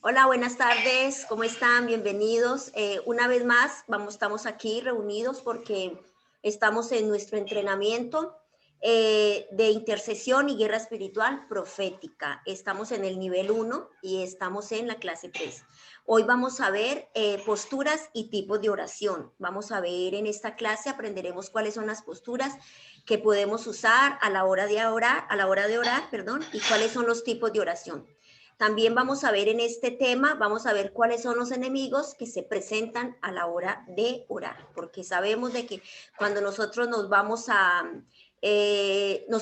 Hola, buenas tardes, ¿cómo están? Bienvenidos. Una vez más, estamos aquí reunidos porque estamos en nuestro entrenamiento de intercesión y guerra espiritual profética. Estamos en el nivel 1 y estamos en la clase 3. Hoy vamos a ver posturas y tipos de oración. Vamos a ver en esta clase, aprenderemos cuáles son las posturas que podemos usar a la hora de orar, y cuáles son los tipos de oración. También vamos a ver en este tema, vamos a ver cuáles son los enemigos que se presentan a la hora de orar, porque sabemos de que cuando nosotros nos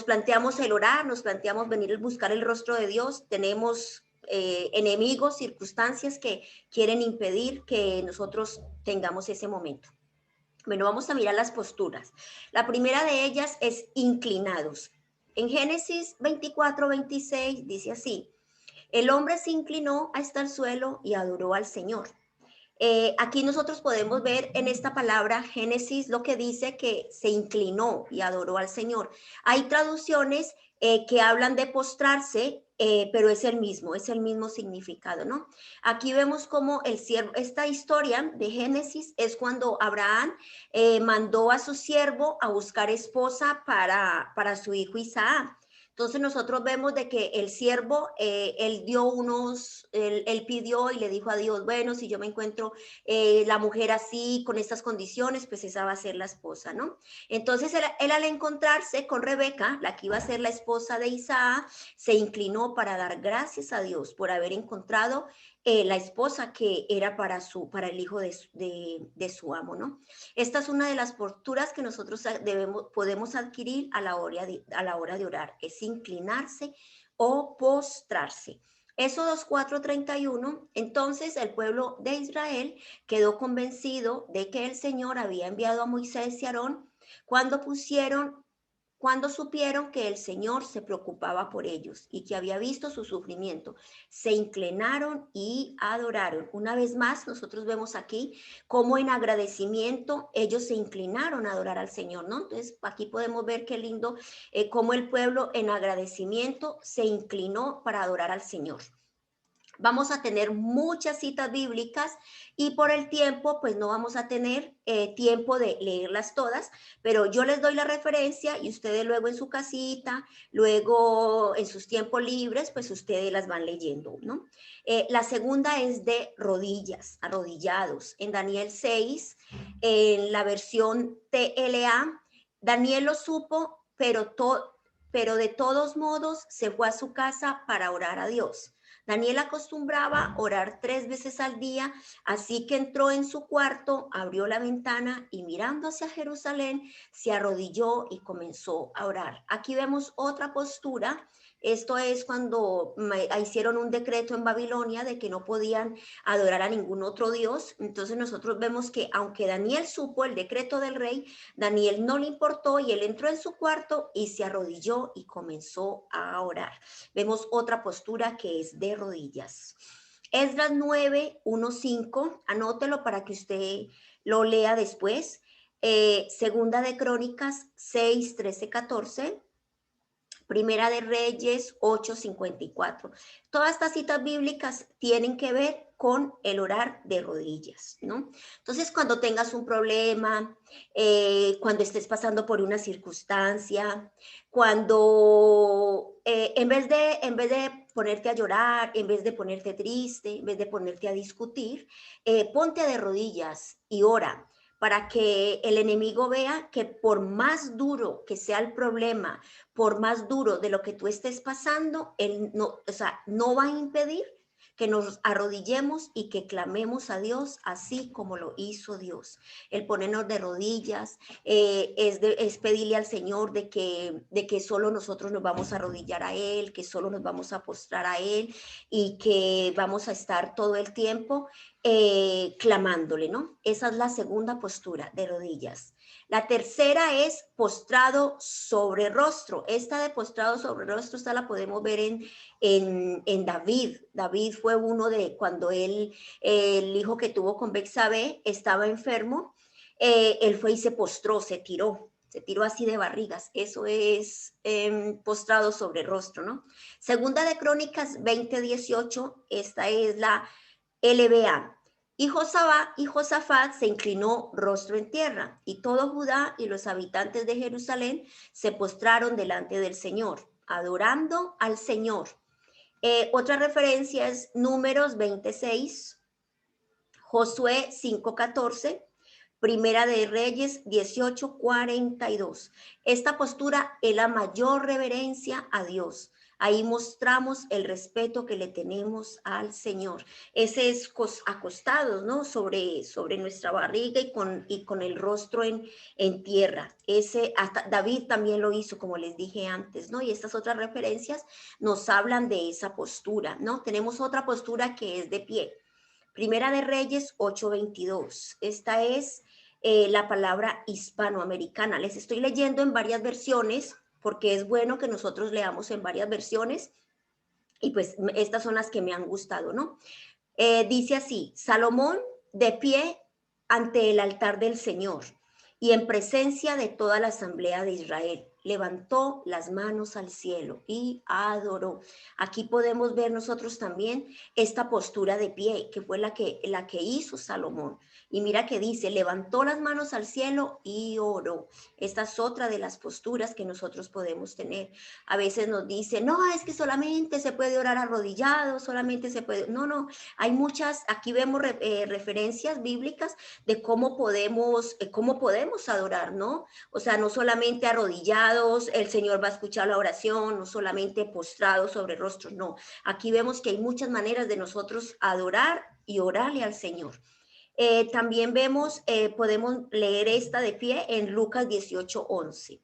planteamos el orar, nos planteamos venir a buscar el rostro de Dios, tenemos enemigos, circunstancias que quieren impedir que nosotros tengamos ese momento. Bueno, vamos a mirar las posturas. La primera de ellas es inclinados. En Génesis 24:26 dice así: el hombre se inclinó hasta el suelo y adoró al Señor. Aquí nosotros podemos ver en esta palabra Génesis lo que dice que se inclinó y adoró al Señor. Hay traducciones que hablan de postrarse, pero es el mismo significado, ¿no? Aquí vemos como el siervo, esta historia de Génesis es cuando Abraham mandó a su siervo a buscar esposa para su hijo Isaac. Entonces nosotros vemos de que el siervo, él pidió y le dijo a Dios, bueno, si yo me encuentro la mujer así, con estas condiciones, pues esa va a ser la esposa, ¿no? Entonces él al encontrarse con Rebeca, la que iba a ser la esposa de Isaac, se inclinó para dar gracias a Dios por haber encontrado la esposa que era para el hijo de su amo, ¿no? Esta es una de las posturas que nosotros podemos adquirir a la hora de orar, es inclinarse o postrarse. Éxodo 4:31, entonces el pueblo de Israel quedó convencido de que el Señor había enviado a Moisés y Aarón cuando supieron que el Señor se preocupaba por ellos y que había visto su sufrimiento, se inclinaron y adoraron. Una vez más, nosotros vemos aquí cómo en agradecimiento ellos se inclinaron a adorar al Señor, ¿no? Entonces, aquí podemos ver qué lindo, cómo el pueblo en agradecimiento se inclinó para adorar al Señor. Vamos a tener muchas citas bíblicas y por el tiempo, pues no vamos a tener tiempo de leerlas todas, pero yo les doy la referencia y ustedes luego en su casita, luego en sus tiempos libres, pues ustedes las van leyendo, ¿no? La segunda es de rodillas, arrodillados. En Daniel 6, en la versión TLA, Daniel lo supo, pero de todos modos se fue a su casa para orar a Dios. Daniel acostumbraba orar 3 veces al día, así que entró en su cuarto, abrió la ventana y mirando hacia Jerusalén, se arrodilló y comenzó a orar. Aquí vemos otra postura. Esto es cuando hicieron un decreto en Babilonia de que no podían adorar a ningún otro Dios. Entonces nosotros vemos que aunque Daniel supo el decreto del rey, Daniel no le importó y él entró en su cuarto y se arrodilló y comenzó a orar. Vemos otra postura que es de rodillas. Esdras 9:1-5, anótelo para que usted lo lea después. Segunda de Crónicas 6:13-14. Primera de Reyes 8:54. Todas estas citas bíblicas tienen que ver con el orar de rodillas, ¿no? Entonces, cuando tengas un problema, cuando estés pasando por una circunstancia, cuando en vez de ponerte a llorar, en vez de ponerte triste, en vez de ponerte a discutir, ponte de rodillas y ora para que el enemigo vea que por más duro que sea el problema, por más duro de lo que tú estés pasando, él no, o sea, no va a impedir que nos arrodillemos y que clamemos a Dios así como lo hizo Dios. El ponernos de rodillas es pedirle al Señor de que solo nosotros nos vamos a arrodillar a Él, que solo nos vamos a postrar a Él y que vamos a estar todo el tiempo clamándole, ¿no? Esa es la segunda postura, de rodillas. La tercera es postrado sobre rostro. Esta de postrado sobre rostro, esta la podemos ver en David. David fue uno de cuando el hijo que tuvo con Betsabé estaba enfermo, él fue y se postró, se tiró así de barrigas, eso es postrado sobre el rostro, ¿no? Segunda de Crónicas 20:18, esta es la LBA. Y Josafat se inclinó rostro en tierra, y todo Judá y los habitantes de Jerusalén se postraron delante del Señor, adorando al Señor. Otra referencia es Números 26, Josué 5:14, Primera de Reyes 18:42. Esta postura es la mayor reverencia a Dios. Ahí mostramos el respeto que le tenemos al Señor. Ese es acostados, ¿no? Sobre nuestra barriga y con el rostro en tierra. Ese, hasta David también lo hizo, como les dije antes, ¿no? Y estas otras referencias nos hablan de esa postura, ¿no? Tenemos otra postura que es de pie. Primera de Reyes 8:22. Esta es la palabra hispanoamericana. Les estoy leyendo en varias versiones porque es bueno que nosotros leamos en varias versiones y pues estas son las que me han gustado, ¿no? Dice así: Salomón de pie ante el altar del Señor y en presencia de toda la asamblea de Israel, levantó las manos al cielo y adoró. Aquí podemos ver nosotros también esta postura de pie, que fue la que hizo Salomón. Y mira que dice, levantó las manos al cielo y oró. Esta es otra de las posturas que nosotros podemos tener. A veces nos dicen, no, es que solamente se puede orar arrodillado, solamente se puede... No, no, hay muchas, aquí vemos referencias bíblicas de cómo podemos adorar, ¿no? O sea, no solamente arrodillados, el Señor va a escuchar la oración, no solamente postrados sobre rostros, no. Aquí vemos que hay muchas maneras de nosotros adorar y orarle al Señor. También vemos, podemos leer esta de pie en Lucas 18:11.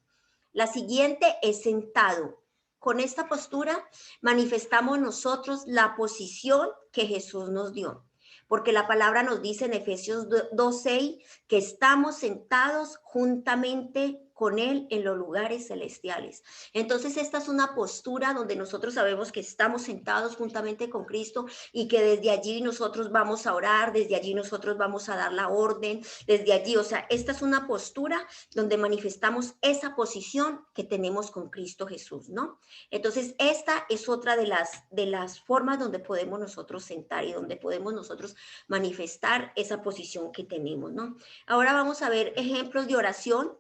La siguiente es sentado. Con esta postura manifestamos nosotros la posición que Jesús nos dio, porque la palabra nos dice en Efesios 2:6 que estamos sentados juntamente con Él en los lugares celestiales. Entonces esta es una postura donde nosotros sabemos que estamos sentados juntamente con Cristo y que desde allí nosotros vamos a orar, desde allí nosotros vamos a dar la orden, desde allí, o sea, esta es una postura donde manifestamos esa posición que tenemos con Cristo Jesús, ¿no? Entonces esta es otra de las formas donde podemos nosotros sentar y donde podemos nosotros manifestar esa posición que tenemos, ¿no? Ahora vamos a ver ejemplos de oración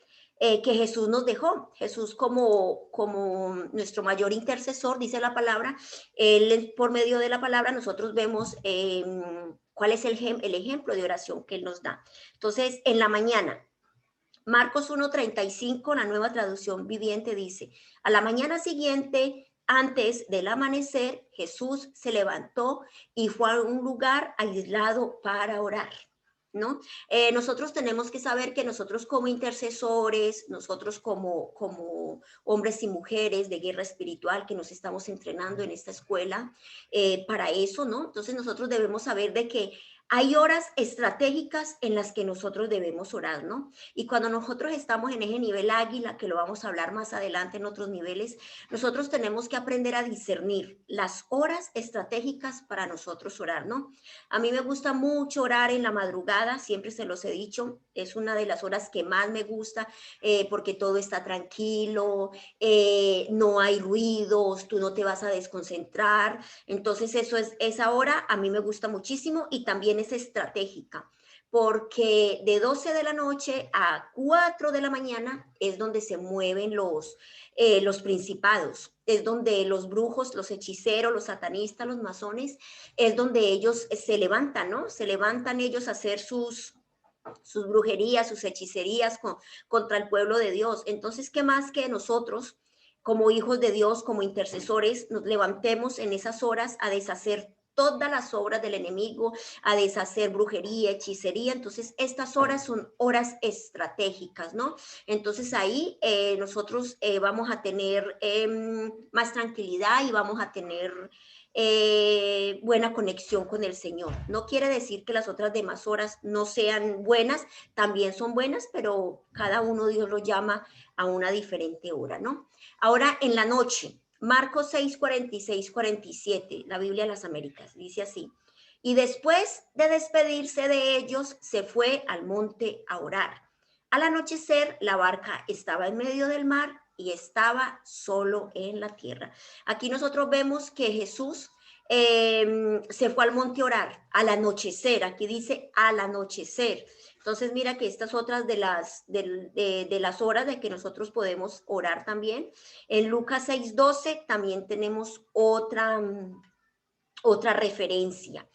que Jesús nos dejó. Jesús como nuestro mayor intercesor, dice la palabra, él por medio de la palabra nosotros vemos cuál es el ejemplo de oración que él nos da. Entonces, en la mañana, Marcos 1:35, la nueva traducción viviente dice, a la mañana siguiente, antes del amanecer, Jesús se levantó y fue a un lugar aislado para orar, ¿no? Nosotros tenemos que saber que nosotros como intercesores, nosotros como hombres y mujeres de guerra espiritual que nos estamos entrenando en esta escuela, para eso, ¿no? Entonces nosotros debemos saber de que hay horas estratégicas en las que nosotros debemos orar, ¿no? Y cuando nosotros estamos en ese nivel águila, que lo vamos a hablar más adelante en otros niveles, nosotros tenemos que aprender a discernir las horas estratégicas para nosotros orar, ¿no? A mí me gusta mucho orar en la madrugada, siempre se los he dicho, es una de las horas que más me gusta porque todo está tranquilo, no hay ruidos, tú no te vas a desconcentrar, entonces esa hora a mí me gusta muchísimo y también es estratégica, porque de 12 de la noche a 4 de la mañana es donde se mueven los principados, es donde los brujos, los hechiceros, los satanistas, los masones, es donde ellos se levantan, ¿no? Se levantan ellos a hacer sus brujerías, sus hechicerías contra el pueblo de Dios. Entonces, ¿qué más que nosotros, como hijos de Dios, como intercesores, nos levantemos en esas horas a deshacer todas las obras del enemigo, a deshacer brujería, hechicería? Entonces, estas horas son horas estratégicas, ¿no? Entonces, ahí nosotros vamos a tener más tranquilidad y vamos a tener buena conexión con el Señor. No quiere decir que las otras demás horas no sean buenas, también son buenas, pero cada uno Dios lo llama a una diferente hora, ¿no? Ahora en la noche, Marcos 6:46-47, la Biblia de las Américas, dice así, y después de despedirse de ellos, se fue al monte a orar. Al anochecer, la barca estaba en medio del mar y estaba solo en la tierra. Aquí nosotros vemos que Jesús se fue al monte a orar al anochecer. Aquí dice al anochecer. Entonces mira que estas otras de las horas de que nosotros podemos orar también. En Lucas 6:12 también tenemos otra referencia.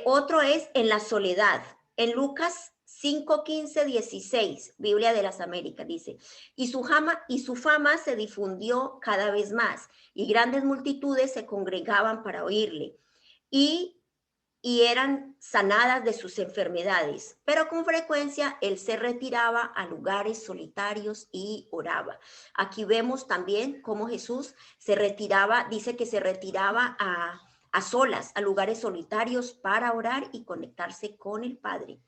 Otro es en la soledad. En Lucas 5:15-16, Biblia de las Américas, dice, y su fama se difundió cada vez más, y grandes multitudes se congregaban para oírle, y, y eran sanadas de sus enfermedades, pero con frecuencia él se retiraba a lugares solitarios y oraba. Aquí vemos también cómo Jesús se retiraba, dice que se retiraba a solas, a lugares solitarios para orar y conectarse con el Padre.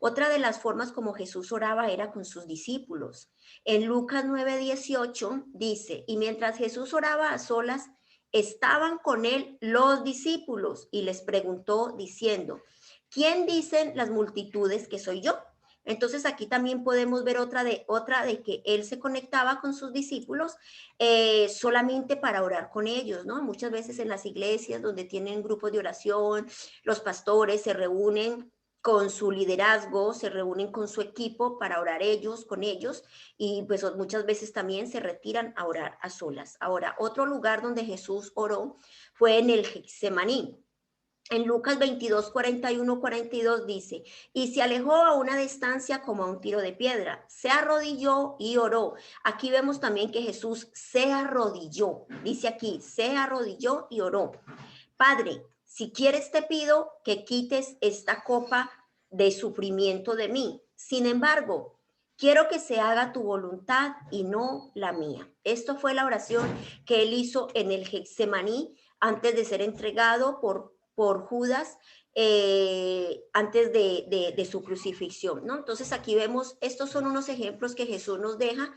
Otra de las formas como Jesús oraba era con sus discípulos. En Lucas 9:18 dice, y mientras Jesús oraba a solas, estaban con él los discípulos y les preguntó diciendo, ¿quién dicen las multitudes que soy yo? Entonces aquí también podemos ver otra de que él se conectaba con sus discípulos solamente para orar con ellos, ¿no? Muchas veces en las iglesias donde tienen grupos de oración, los pastores se reúnen con su liderazgo, se reúnen con su equipo para orar ellos, con ellos, y pues muchas veces también se retiran a orar a solas. Ahora, otro lugar donde Jesús oró fue en el Getsemaní. En Lucas 22:41-42 dice, y se alejó a una distancia como a un tiro de piedra, se arrodilló y oró. Aquí vemos también que Jesús se arrodilló, dice aquí, se arrodilló y oró. Padre, si quieres te pido que quites esta copa de sufrimiento de mí. Sin embargo, quiero que se haga tu voluntad y no la mía. Esto fue la oración que él hizo en el Getsemaní antes de ser entregado por Judas antes de su crucifixión, ¿no? Entonces aquí vemos, estos son unos ejemplos que Jesús nos deja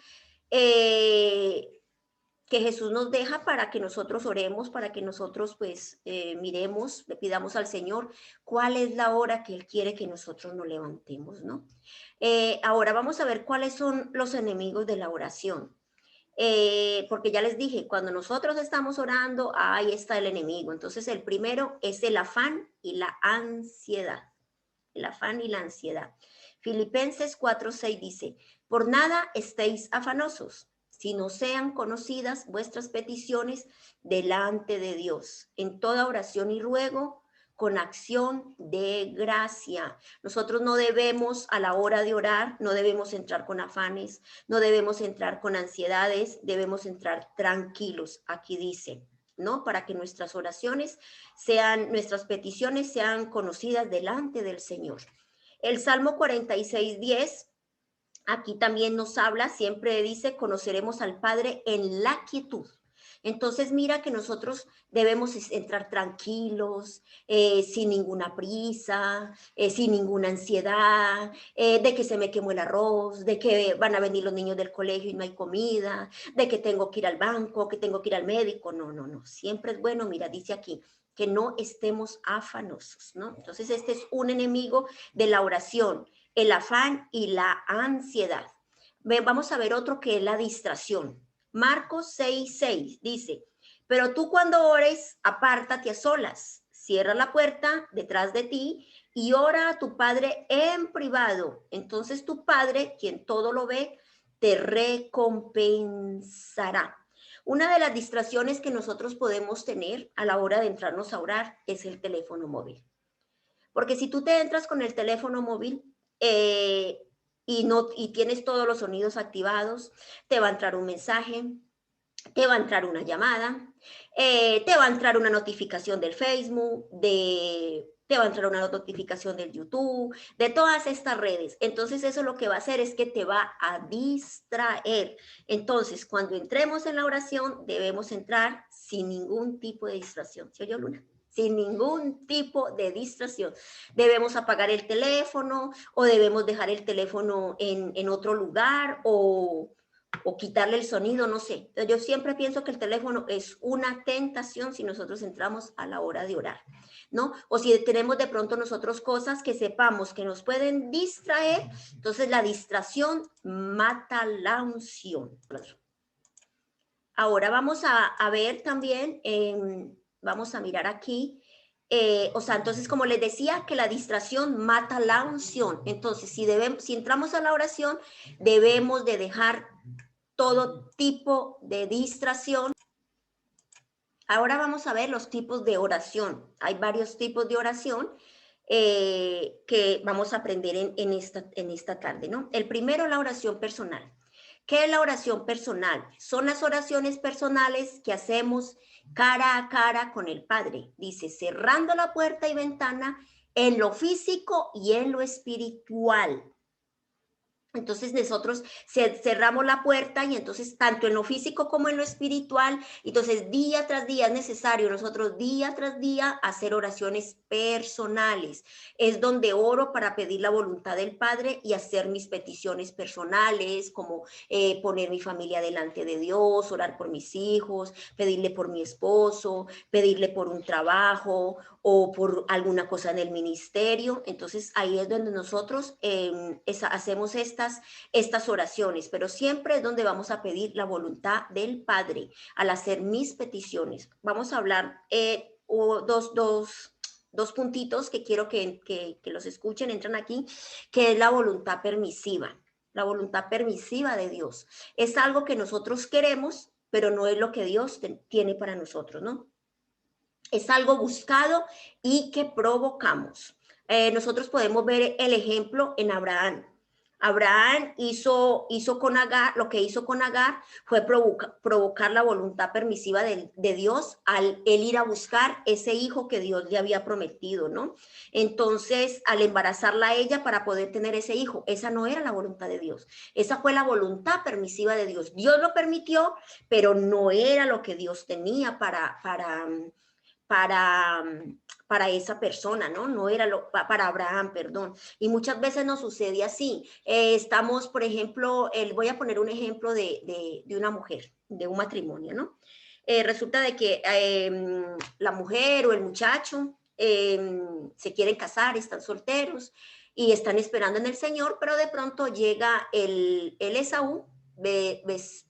para que nosotros oremos, para que nosotros pues miremos, le pidamos al Señor cuál es la hora que Él quiere que nosotros nos levantemos, ¿no? Ahora vamos a ver cuáles son los enemigos de la oración. Porque ya les dije, cuando nosotros estamos orando, ahí está el enemigo. Entonces el primero es el afán y la ansiedad. El afán y la ansiedad. Filipenses 4:6 dice, por nada estéis afanosos, sino sean conocidas vuestras peticiones delante de Dios, en toda oración y ruego, con acción de gracia. Nosotros no debemos a la hora de orar, no debemos entrar con afanes, no debemos entrar con ansiedades, debemos entrar tranquilos. Aquí dice, ¿no? Para que nuestras oraciones nuestras peticiones sean conocidas delante del Señor. El Salmo 46:10, aquí también nos habla, siempre dice, conoceremos al Padre en la quietud. Entonces mira que nosotros debemos entrar tranquilos, sin ninguna prisa, sin ninguna ansiedad, de que se me quemó el arroz, de que van a venir los niños del colegio y no hay comida, de que tengo que ir al banco, que tengo que ir al médico. No, no, no. Siempre es bueno, mira, dice aquí, que no estemos afanosos, ¿no? Entonces este es un enemigo de la oración, el afán y la ansiedad. Vamos a ver otro que es la distracción. Marcos 6:6 dice, pero tú cuando ores, apártate a solas, cierra la puerta detrás de ti y ora a tu Padre en privado. Entonces tu Padre, quien todo lo ve, te recompensará. Una de las distracciones que nosotros podemos tener a la hora de entrarnos a orar es el teléfono móvil. Porque si tú te entras con el teléfono móvil y tienes todos los sonidos activados, te va a entrar un mensaje, te va a entrar una llamada, te va a entrar una notificación del Facebook, te va a entrar una notificación del YouTube, de todas estas redes. Entonces eso lo que va a hacer es que te va a distraer. Entonces cuando entremos en la oración debemos entrar sin ningún tipo de distracción. ¿Sí oyó, Luna? Sin ningún tipo de distracción. Debemos apagar el teléfono o debemos dejar el teléfono en otro lugar o quitarle el sonido, no sé. Entonces, yo siempre pienso que el teléfono es una tentación si nosotros entramos a la hora de orar, ¿no? O si tenemos de pronto nosotros cosas que sepamos que nos pueden distraer, entonces la distracción mata la unción. Ahora vamos a ver también, vamos a mirar aquí, o sea, entonces como les decía que la distracción mata la unción. Entonces, si entramos a la oración, debemos de dejar todo tipo de distracción. Ahora vamos a ver los tipos de oración. Hay varios tipos de oración que vamos a aprender en esta tarde, ¿no? El primero, la oración personal. ¿Qué es la oración personal? Son las oraciones personales que hacemos cara a cara con el Padre. Dice, cerrando la puerta y ventana en lo físico y en lo espiritual. Entonces nosotros cerramos la puerta y entonces tanto en lo físico como en lo espiritual, entonces día tras día es necesario nosotros día tras día hacer oraciones personales. Es donde oro para pedir la voluntad del Padre y hacer mis peticiones personales, como poner mi familia delante de Dios, orar por mis hijos, pedirle por mi esposo, pedirle por un trabajo o por alguna cosa en el ministerio. Entonces ahí es donde nosotros hacemos estas oraciones, pero siempre es donde vamos a pedir la voluntad del Padre al hacer mis peticiones. Vamos a hablar dos puntitos que quiero que los escuchen, entran aquí, que es la voluntad permisiva. La voluntad permisiva de Dios. Es algo que nosotros queremos, pero no es lo que Dios tiene para nosotros, ¿no? Es algo buscado y que provocamos. Nosotros podemos ver el ejemplo en Abraham. Abraham hizo con Agar, lo que hizo con Agar fue provocar la voluntad permisiva de Dios al él ir a buscar ese hijo que Dios le había prometido, ¿no? Entonces, al embarazarla a ella para poder tener ese hijo, esa no era la voluntad de Dios, esa fue la voluntad permisiva de Dios. Dios lo permitió, pero no era lo que Dios tenía para, para esa persona, ¿no? No era para Abraham, perdón. Y muchas veces nos sucede así. Estamos, por ejemplo, voy a poner un ejemplo de una mujer, de un matrimonio, ¿no? Resulta de que la mujer o el muchacho se quieren casar, están solteros y están esperando en el Señor, pero de pronto llega el Esaú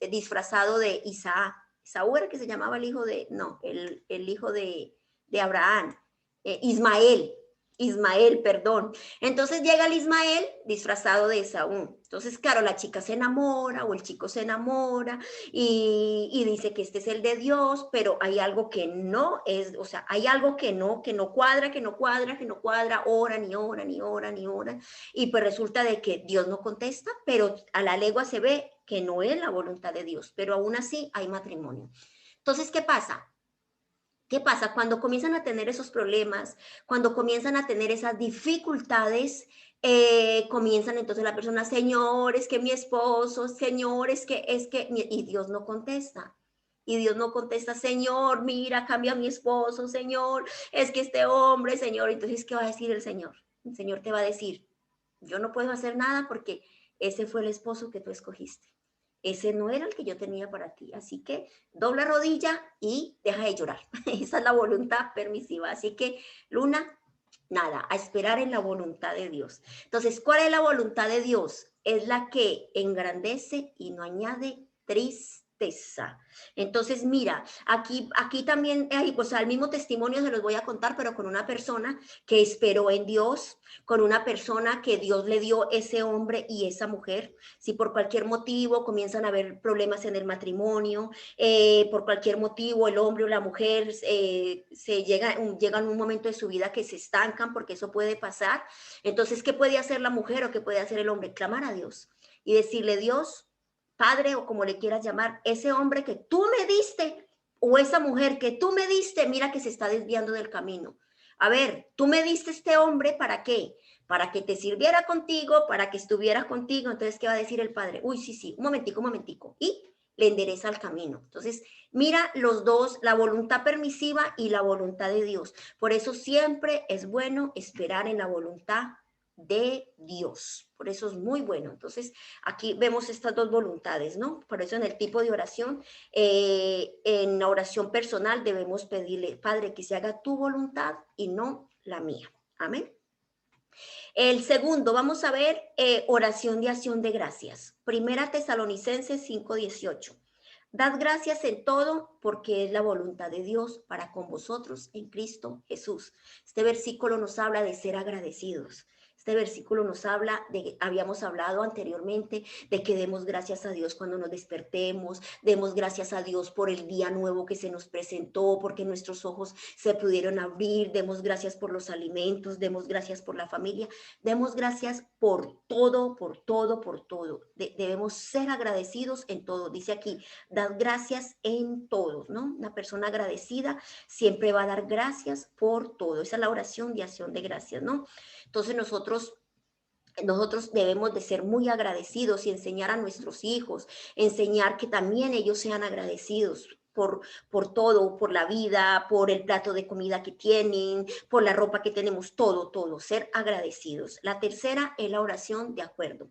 disfrazado de Isaac. Saúl era que se llamaba el hijo no, el hijo de Abraham, Ismael, perdón. Entonces llega el Ismael disfrazado de Esaú. Entonces, claro, la chica se enamora o el chico se enamora y dice que este es el de Dios, pero hay algo que no es, o sea, hay algo que no cuadra, oran y oran y oran y oran. Y pues resulta de que Dios no contesta, pero a la legua se ve que no es la voluntad de Dios, pero aún así hay matrimonio. Entonces, ¿qué pasa? ¿Qué pasa? Cuando comienzan a tener esos problemas, cuando comienzan a tener esas dificultades, comienzan entonces la persona, Señor, es que mi esposo, Señor, es que, y Dios no contesta. Y Dios no contesta, Señor, mira, cambia a mi esposo, Señor, es que este hombre, Señor. Entonces, ¿qué va a decir el Señor? El Señor te va a decir, yo no puedo hacer nada porque ese fue el esposo que tú escogiste. Ese no era el que yo tenía para ti. Así que dobla rodilla y deja de llorar. Esa es la voluntad permisiva. Así que, Luna, nada, a esperar en la voluntad de Dios. Entonces, ¿cuál es la voluntad de Dios? Es la que engrandece y no añade tristeza. Entonces, mira, aquí también hay, pues al mismo testimonio se los voy a contar, pero con una persona que esperó en Dios, con una persona que Dios le dio ese hombre y esa mujer. Si por cualquier motivo comienzan a haber problemas en el matrimonio, por cualquier motivo el hombre o la mujer llegan a un momento de su vida que se estancan, porque eso puede pasar. Entonces, ¿qué puede hacer la mujer o qué puede hacer el hombre? Clamar a Dios y decirle, Dios, Padre o como le quieras llamar, ese hombre que tú me diste o esa mujer que tú me diste, mira que se está desviando del camino. A ver, tú me diste este hombre, ¿para qué? Para que te sirviera contigo, para que estuviera contigo. Entonces, ¿qué va a decir el padre? Uy, sí, un momentico. Y le endereza el camino. Entonces, mira los dos, la voluntad permisiva y la voluntad de Dios. Por eso siempre es bueno esperar en la voluntad de Dios. Por eso es muy bueno. Entonces, aquí vemos estas dos voluntades, ¿no? Por eso en el tipo de oración, en la oración personal debemos pedirle, Padre, que se haga tu voluntad y no la mía. Amén. El segundo, vamos a ver oración de acción de gracias. Primera Tesalonicenses 5:18. Dad gracias en todo porque es la voluntad de Dios para con vosotros en Cristo Jesús. Este versículo nos habla de ser agradecidos. Este versículo nos habla de, habíamos hablado anteriormente, de que demos gracias a Dios cuando nos despertemos, demos gracias a Dios por el día nuevo que se nos presentó, porque nuestros ojos se pudieron abrir, demos gracias por los alimentos, demos gracias por la familia, demos gracias por todo, por todo, por todo. Debemos ser agradecidos en todo. Dice aquí, dad gracias en todo, ¿no? Una persona agradecida siempre va a dar gracias por todo. Esa es la oración de acción de gracias, ¿no? Entonces nosotros debemos de ser muy agradecidos y enseñar a nuestros hijos, enseñar que también ellos sean agradecidos por todo, por la vida, por el plato de comida que tienen, por la ropa que tenemos, todo, todo, ser agradecidos. La tercera es la oración de acuerdo.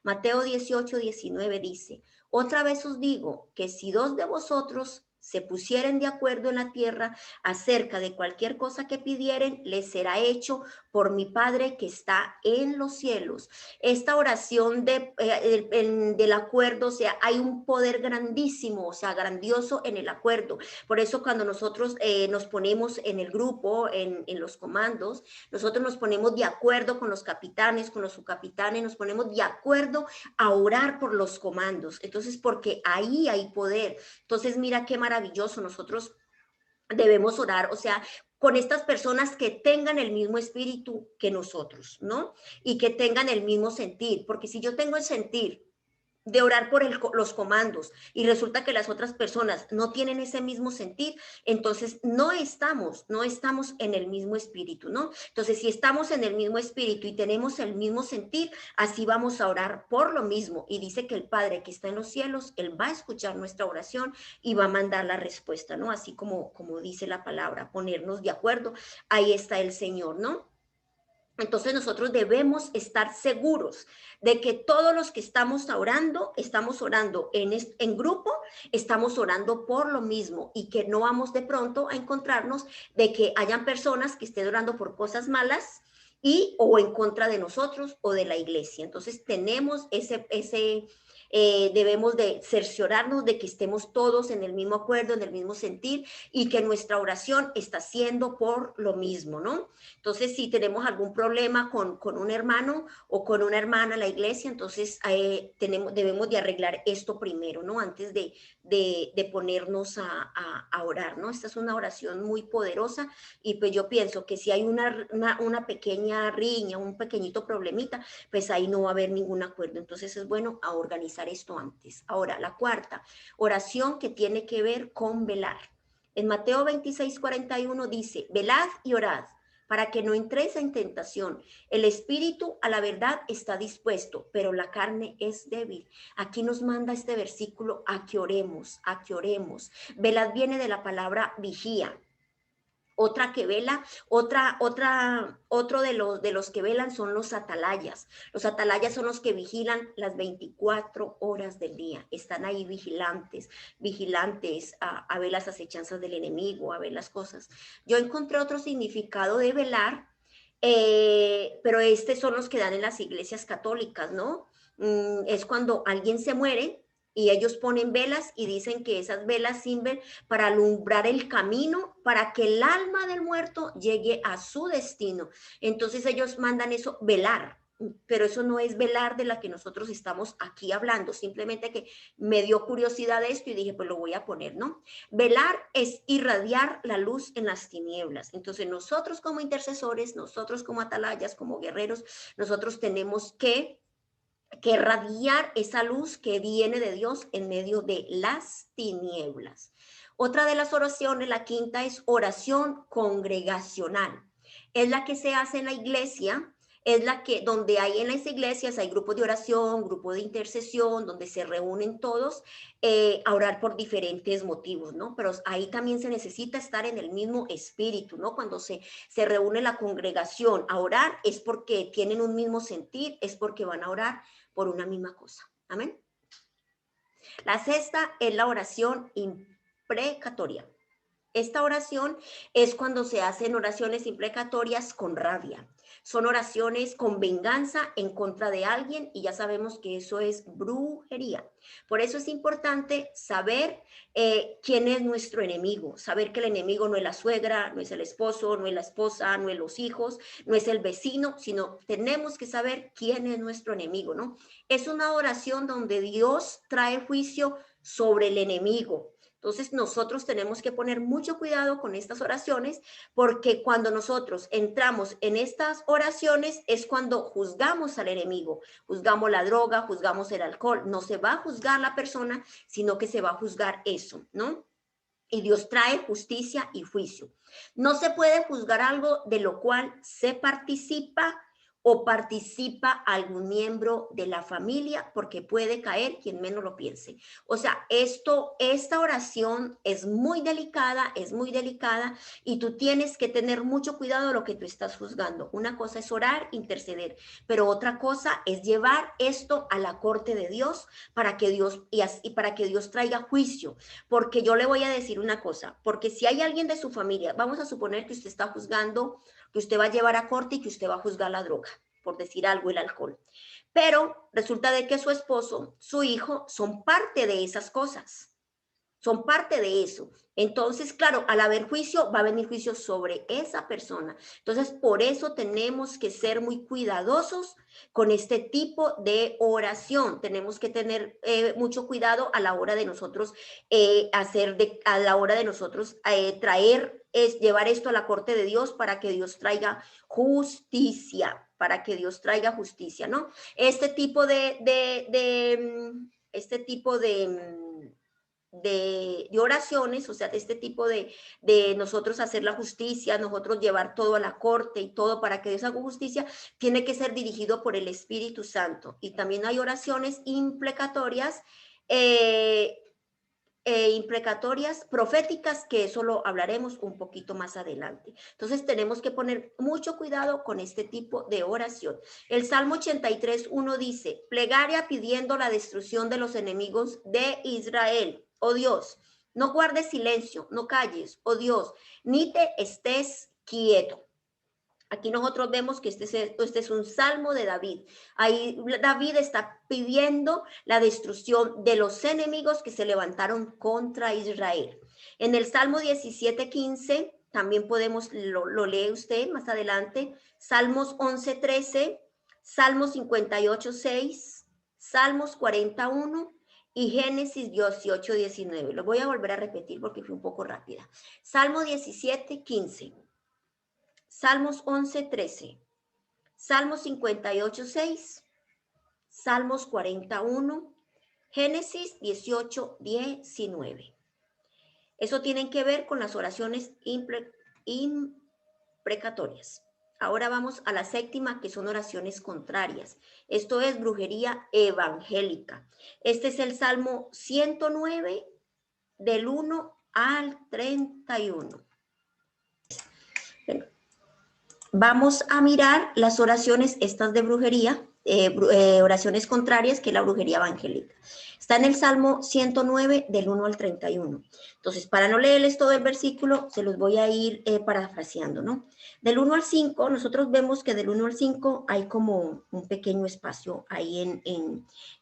Mateo 18:19 dice, otra vez os digo que si dos de vosotros se pusieren de acuerdo en la tierra acerca de cualquier cosa que pidieren, les será hecho por mi Padre que está en los cielos. Esta oración del acuerdo, o sea, hay un poder grandísimo, o sea, grandioso en el acuerdo. Por eso cuando nosotros nos ponemos en el grupo, en los comandos, nosotros nos ponemos de acuerdo con los capitanes, con los subcapitanes, nos ponemos de acuerdo a orar por los comandos. Entonces, porque ahí hay poder. Entonces, mira qué maravilloso, nosotros debemos orar, o sea, con estas personas que tengan el mismo espíritu que nosotros, ¿no? Y que tengan el mismo sentir, porque si yo tengo el sentir de orar por los comandos y resulta que las otras personas no tienen ese mismo sentir, entonces no estamos en el mismo espíritu, ¿no? Entonces, si estamos en el mismo espíritu y tenemos el mismo sentir, así vamos a orar por lo mismo. Y dice que el Padre que está en los cielos, Él va a escuchar nuestra oración y va a mandar la respuesta, ¿no? Así como dice la palabra, ponernos de acuerdo, ahí está el Señor, ¿no? Entonces nosotros debemos estar seguros de que todos los que estamos orando en grupo, estamos orando por lo mismo y que no vamos de pronto a encontrarnos de que hayan personas que estén orando por cosas malas y o en contra de nosotros o de la iglesia. Entonces tenemos debemos de cerciorarnos de que estemos todos en el mismo acuerdo, en el mismo sentir y que nuestra oración está siendo por lo mismo, ¿no? Entonces, si tenemos algún problema con un hermano o con una hermana en la iglesia, entonces debemos de arreglar esto primero, ¿no? Antes de ponernos a orar, ¿no? Esta es una oración muy poderosa y pues yo pienso que si hay una pequeña riña, un pequeñito problemita, pues ahí no va a haber ningún acuerdo. Entonces es bueno a organizar esto antes. Ahora, la cuarta, oración que tiene que ver con velar. En Mateo 26:41 dice, velad y orad para que no entréis en tentación. El espíritu a la verdad está dispuesto, pero la carne es débil. Aquí nos manda este versículo a que oremos, a que oremos. Velad viene de la palabra vigía. Otra que vela, otro de los que velan son los atalayas. Los atalayas son los que vigilan las 24 horas del día. Están ahí vigilantes a ver las acechanzas del enemigo, a ver las cosas. Yo encontré otro significado de velar, pero son los que dan en las iglesias católicas, ¿no? Es cuando alguien se muere y ellos ponen velas y dicen que esas velas sirven para alumbrar el camino para que el alma del muerto llegue a su destino. Entonces ellos mandan eso, velar, pero eso no es velar de la que nosotros estamos aquí hablando, simplemente que me dio curiosidad esto y dije, pues lo voy a poner, ¿no? Velar es irradiar la luz en las tinieblas. Entonces nosotros como intercesores, nosotros como atalayas, como guerreros, nosotros tenemos que radiar esa luz que viene de Dios en medio de las tinieblas. Otra de las oraciones, la quinta, es oración congregacional. Es la que se hace en la iglesia es la que, donde hay en las iglesias, hay grupos de oración, grupos de intercesión, donde se reúnen todos a orar por diferentes motivos, ¿no? Pero ahí también se necesita estar en el mismo espíritu, ¿no? Cuando se reúne la congregación a orar es porque tienen un mismo sentir, es porque van a orar por una misma cosa. Amén. La sexta es la oración imprecatoria. Esta oración es cuando se hacen oraciones imprecatorias con rabia. Son oraciones con venganza en contra de alguien y ya sabemos que eso es brujería. Por eso es importante saber quién es nuestro enemigo, saber que el enemigo no es la suegra, no es el esposo, no es la esposa, no es los hijos, no es el vecino, sino tenemos que saber quién es nuestro enemigo, ¿no? Es una oración donde Dios trae juicio sobre el enemigo. Entonces nosotros tenemos que poner mucho cuidado con estas oraciones porque cuando nosotros entramos en estas oraciones es cuando juzgamos al enemigo, juzgamos la droga, juzgamos el alcohol. No se va a juzgar la persona, sino que se va a juzgar eso, ¿no? Y Dios trae justicia y juicio. No se puede juzgar algo de lo cual se participa o participa algún miembro de la familia, porque puede caer quien menos lo piense. O sea, esta oración es muy delicada y tú tienes que tener mucho cuidado de lo que tú estás juzgando. Una cosa es orar, interceder, pero otra cosa es llevar esto a la corte de Dios para que Dios y para que Dios traiga juicio. Porque yo le voy a decir una cosa, porque si hay alguien de su familia, vamos a suponer que usted está juzgando, que usted va a llevar a corte y que usted va a juzgar la droga, por decir algo, el alcohol. Pero resulta de que su esposo, su hijo, son parte de esas cosas. Son parte de eso. Entonces, claro, al haber juicio, va a venir juicio sobre esa persona. Entonces, por eso tenemos que ser muy cuidadosos con este tipo de oración. Tenemos que tener mucho cuidado a la hora de nosotros a la hora de nosotros llevar esto a la corte de Dios para que Dios traiga justicia, para que Dios traiga justicia, ¿no? Este tipo de oraciones, o sea, de este tipo de nosotros hacer la justicia, nosotros llevar todo a la corte y todo para que Dios haga justicia, tiene que ser dirigido por el Espíritu Santo. Y también hay oraciones imprecatorias, proféticas, que eso lo hablaremos un poquito más adelante. Entonces tenemos que poner mucho cuidado con este tipo de oración. El Salmo 83:1 dice, plegaria pidiendo la destrucción de los enemigos de Israel. Oh Dios, no guardes silencio, no calles, oh Dios, ni te estés quieto. Aquí nosotros vemos que este es un salmo de David. Ahí David está pidiendo la destrucción de los enemigos que se levantaron contra Israel. En el Salmo 17:15, también podemos, lo lee usted más adelante, Salmos 11:13, Salmos 58:6, Salmos 41 y Génesis 18:19. Lo voy a volver a repetir porque fui un poco rápida. Salmo 17:15. Salmos 11:13, Salmos 58:6, Salmos 41, Génesis 18:19. Eso tiene que ver con las oraciones imprecatorias. Ahora vamos a la séptima, que son oraciones contrarias. Esto es brujería evangélica. Este es el Salmo 109, del 1 al 31. Vamos a mirar las oraciones estas de brujería, oraciones contrarias, que es la brujería evangélica. Está en el Salmo 109, del 1 al 31. Entonces, para no leerles todo el versículo, se los voy a ir parafraseando, ¿no? Del 1 al 5, nosotros vemos que del 1 al 5 hay como un pequeño espacio ahí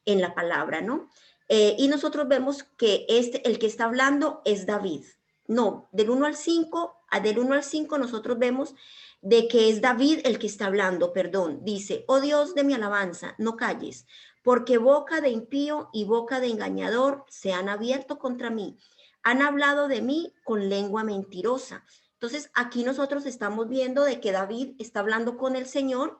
en la palabra, ¿no? Y nosotros vemos que el que está hablando es David. No, del 1 al 5, nosotros vemos de que es David el que está hablando, perdón. Dice, oh Dios de mi alabanza, no calles, porque boca de impío y boca de engañador se han abierto contra mí. Han hablado de mí con lengua mentirosa. Entonces, aquí nosotros estamos viendo de que David está hablando con el Señor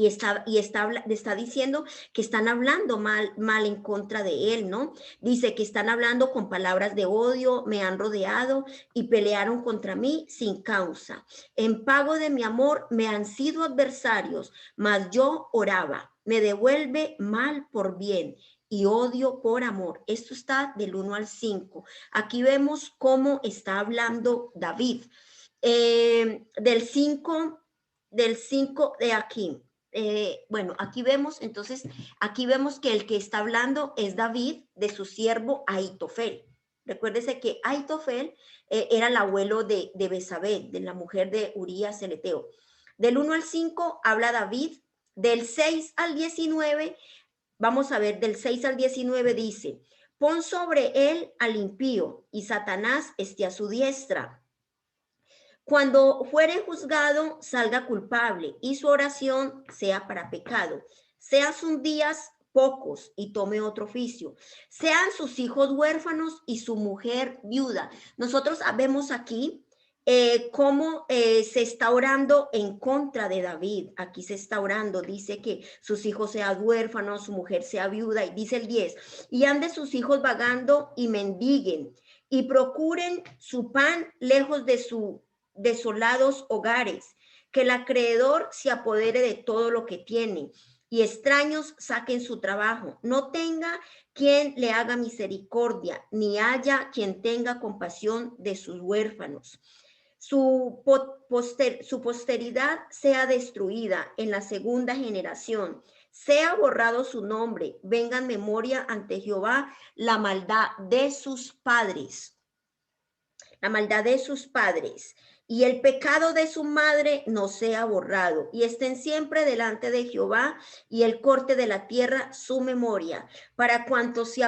está diciendo que están hablando mal en contra de él, ¿no? Dice que están hablando con palabras de odio, me han rodeado y pelearon contra mí sin causa. En pago de mi amor me han sido adversarios, mas yo oraba, me devuelve mal por bien y odio por amor. Esto está del 1 al 5. Aquí vemos cómo está hablando David. Del 5 de aquí. Bueno, aquí vemos, entonces, aquí vemos que el que está hablando es David de su siervo Ahitofel. Recuérdese que Ahitofel era el abuelo de Betsabé, de la mujer de Urías el Eteo. Del 1 al 5 habla David, del 6 al 19, vamos a ver, del 6 al 19 dice, pon sobre él al impío y Satanás esté a su diestra. Cuando fuere juzgado, salga culpable y su oración sea para pecado. Sean sus días pocos y tome otro oficio. Sean sus hijos huérfanos y su mujer viuda. Nosotros vemos aquí cómo se está orando en contra de David. Aquí se está orando, dice que sus hijos sean huérfanos, su mujer sea viuda, y dice el 10, y ande sus hijos vagando y mendiguen, y procuren su pan lejos de su desolados hogares, que el acreedor se apodere de todo lo que tiene y extraños saquen su trabajo. No tenga quien le haga misericordia, ni haya quien tenga compasión de sus huérfanos. Su posteridad sea destruida en la segunda generación. Sea borrado su nombre. Venga en memoria ante Jehová la maldad de sus padres. La maldad de sus padres y el pecado de su madre no sea borrado, y estén siempre delante de Jehová y el corte de la tierra su memoria, para cuanto se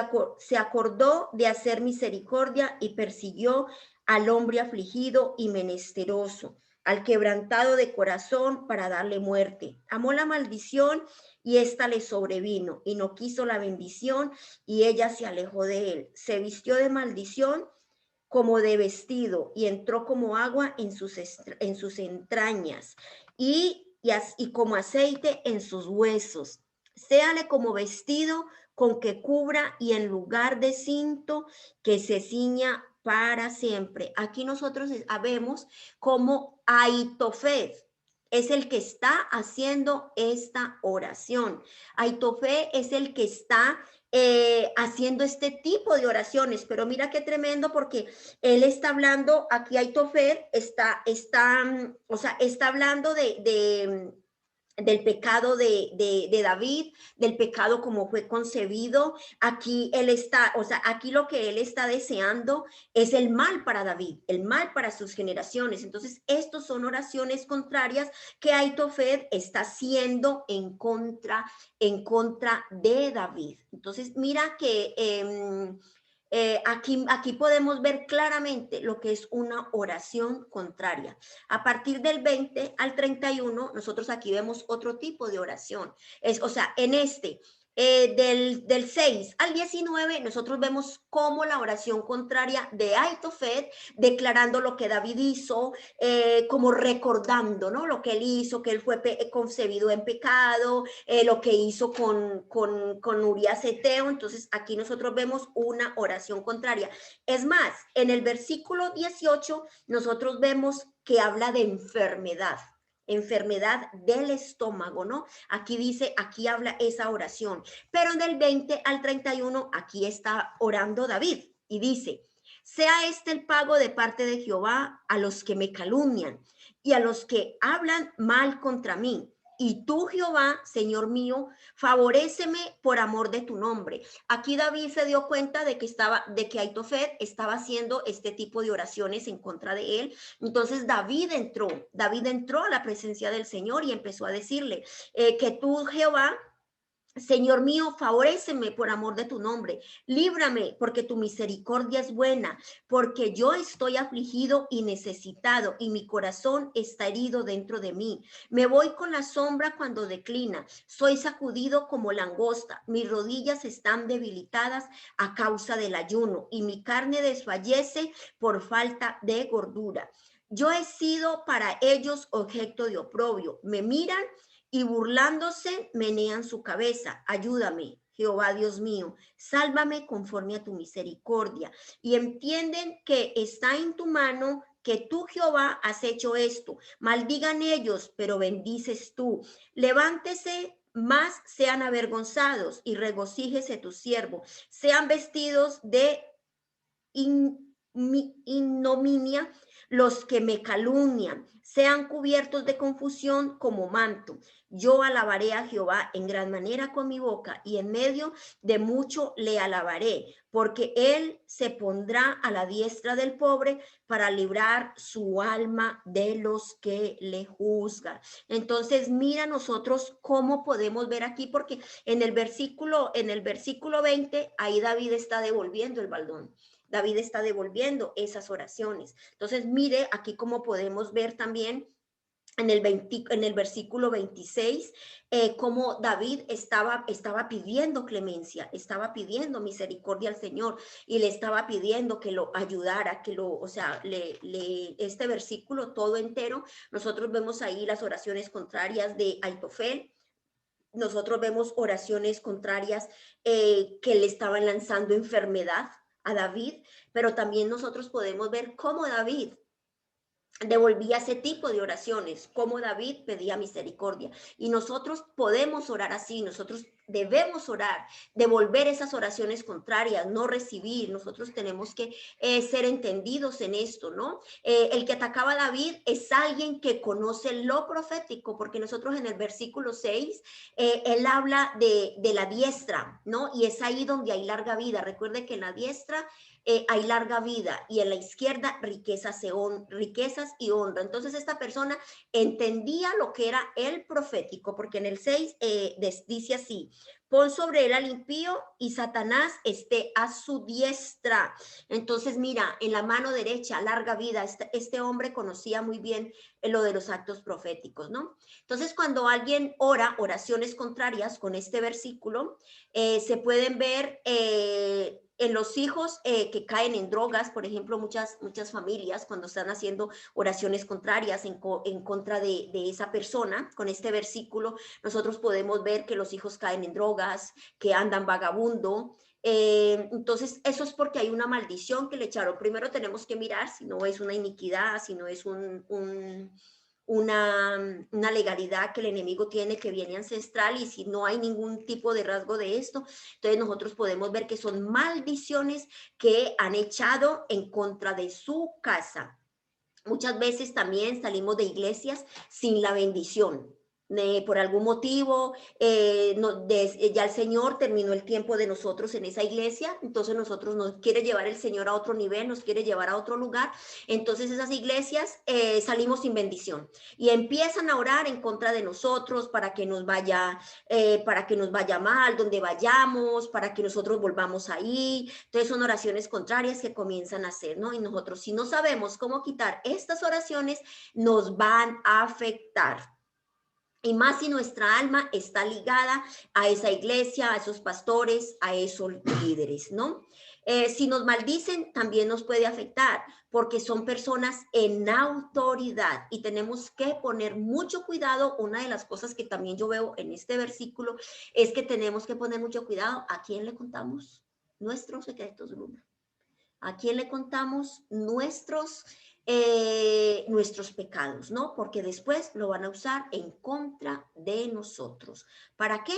acordó de hacer misericordia y persiguió al hombre afligido y menesteroso, al quebrantado de corazón para darle muerte. Amó la maldición y ésta le sobrevino, y no quiso la bendición, y ella se alejó de él. Se vistió de maldición como de vestido y entró como agua en sus entrañas y como aceite en sus huesos. Séale como vestido con que cubra y en lugar de cinto que se ciña para siempre. Aquí nosotros vemos como Ahitofel es el que está haciendo esta oración. Ahitofel es el que está haciendo este tipo de oraciones, pero mira qué tremendo, porque él está hablando, aquí Ahitofel o sea, está hablando del pecado de David, del pecado como fue concebido. Aquí él está, o sea, aquí lo que él está deseando es el mal para David, el mal para sus generaciones. Entonces, estos son oraciones contrarias que Ahitofel está haciendo en contra de David. Entonces, mira que aquí podemos ver claramente lo que es una oración contraria. A partir del 20 al 31, nosotros aquí vemos otro tipo de oración. O sea, en del 6 al 19, nosotros vemos cómo la oración contraria de Ahitofel, declarando lo que David hizo, como recordando, ¿no? Lo que él hizo, que él fue concebido en pecado, lo que hizo con Urías Eteo. Entonces, aquí nosotros vemos una oración contraria. Es más, en el versículo 18, nosotros vemos que habla de enfermedad del estómago, ¿no? Aquí dice, aquí habla esa oración, pero del 20 al 31, aquí está orando David y dice, sea este el pago de parte de Jehová a los que me calumnian y a los que hablan mal contra mí. Y tú, Jehová, Señor mío, favoréceme por amor de tu nombre. Aquí David se dio cuenta de que Ahitofel estaba haciendo este tipo de oraciones en contra de él. Entonces David entró a la presencia del Señor y empezó a decirle que tú, Jehová, Señor mío, favoréceme por amor de tu nombre, líbrame porque tu misericordia es buena, porque yo estoy afligido y necesitado y mi corazón está herido dentro de mí. Me voy con la sombra cuando declina, soy sacudido como langosta, mis rodillas están debilitadas a causa del ayuno y mi carne desfallece por falta de gordura. Yo he sido para ellos objeto de oprobio, me miran y burlándose menean su cabeza. Ayúdame, Jehová Dios mío, sálvame conforme a tu misericordia. Y entienden que está en tu mano, que tú, Jehová, has hecho esto. Maldigan ellos, pero bendices tú. Levántese, más sean avergonzados, y regocíjese tu siervo. Sean vestidos de ignominia los que me calumnian, sean cubiertos de confusión como manto. Yo alabaré a Jehová en gran manera con mi boca, y en medio de mucho le alabaré, porque él se pondrá a la diestra del pobre para librar su alma de los que le juzgan. Entonces, mira nosotros cómo podemos ver aquí, porque en el versículo 20, ahí David está devolviendo el baldón. David está devolviendo esas oraciones. Entonces, mire aquí cómo podemos ver también en el versículo 26, cómo David estaba pidiendo clemencia, estaba pidiendo misericordia al Señor, y le estaba pidiendo que lo ayudara, o sea, este versículo todo entero, nosotros vemos ahí las oraciones contrarias de Aitofel. Nosotros vemos oraciones contrarias que le estaban lanzando enfermedad a David, pero también nosotros podemos ver cómo David devolvía ese tipo de oraciones, como David pedía misericordia. Y nosotros podemos orar así, nosotros debemos orar, devolver esas oraciones contrarias, no recibir. Nosotros tenemos que ser entendidos en esto, ¿no? El que atacaba a David es alguien que conoce lo profético, porque nosotros en el versículo 6, él habla de la diestra, ¿no? Y es ahí donde hay larga vida. Recuerde que en la diestra hay larga vida, y en la izquierda riquezas y honra. Entonces esta persona entendía lo que era el profético, porque en el 6 dice así: pon sobre él al impío, y Satanás esté a su diestra. Entonces mira, en la mano derecha, larga vida. Este hombre conocía muy bien lo de los actos proféticos, ¿no? Entonces cuando alguien ora oraciones contrarias con este versículo, se pueden ver en los hijos que caen en drogas. Por ejemplo, muchas familias, cuando están haciendo oraciones contrarias en contra de esa persona, con este versículo, nosotros podemos ver que los hijos caen en drogas, que andan vagabundo. Entonces, eso es porque hay una maldición que le echaron. Primero tenemos que mirar si no es una iniquidad, si no es una legalidad que el enemigo tiene, que viene ancestral, y si no hay ningún tipo de rasgo de esto, entonces nosotros podemos ver que son maldiciones que han echado en contra de su casa. Muchas veces también salimos de iglesias sin la bendición. Por algún motivo, ya el Señor terminó el tiempo de nosotros en esa iglesia, entonces nosotros nos quiere llevar el Señor a otro nivel, nos quiere llevar a otro lugar. Entonces esas iglesias salimos sin bendición, y empiezan a orar en contra de nosotros para que nos vaya mal donde vayamos, para que nosotros volvamos ahí. Entonces son oraciones contrarias que comienzan a hacer, ¿no? Y nosotros, si no sabemos cómo quitar estas oraciones, nos van a afectar. Y más si nuestra alma está ligada a esa iglesia, a esos pastores, a esos líderes, ¿no? Si nos maldicen, también nos puede afectar, porque son personas en autoridad, y tenemos que poner mucho cuidado. Una de las cosas que también yo veo en este versículo es que tenemos que poner mucho cuidado a quién le contamos nuestros secretos, Luna. ¿A quién le contamos nuestros pecados, ¿no? Porque después lo van a usar en contra de nosotros. ¿Para qué?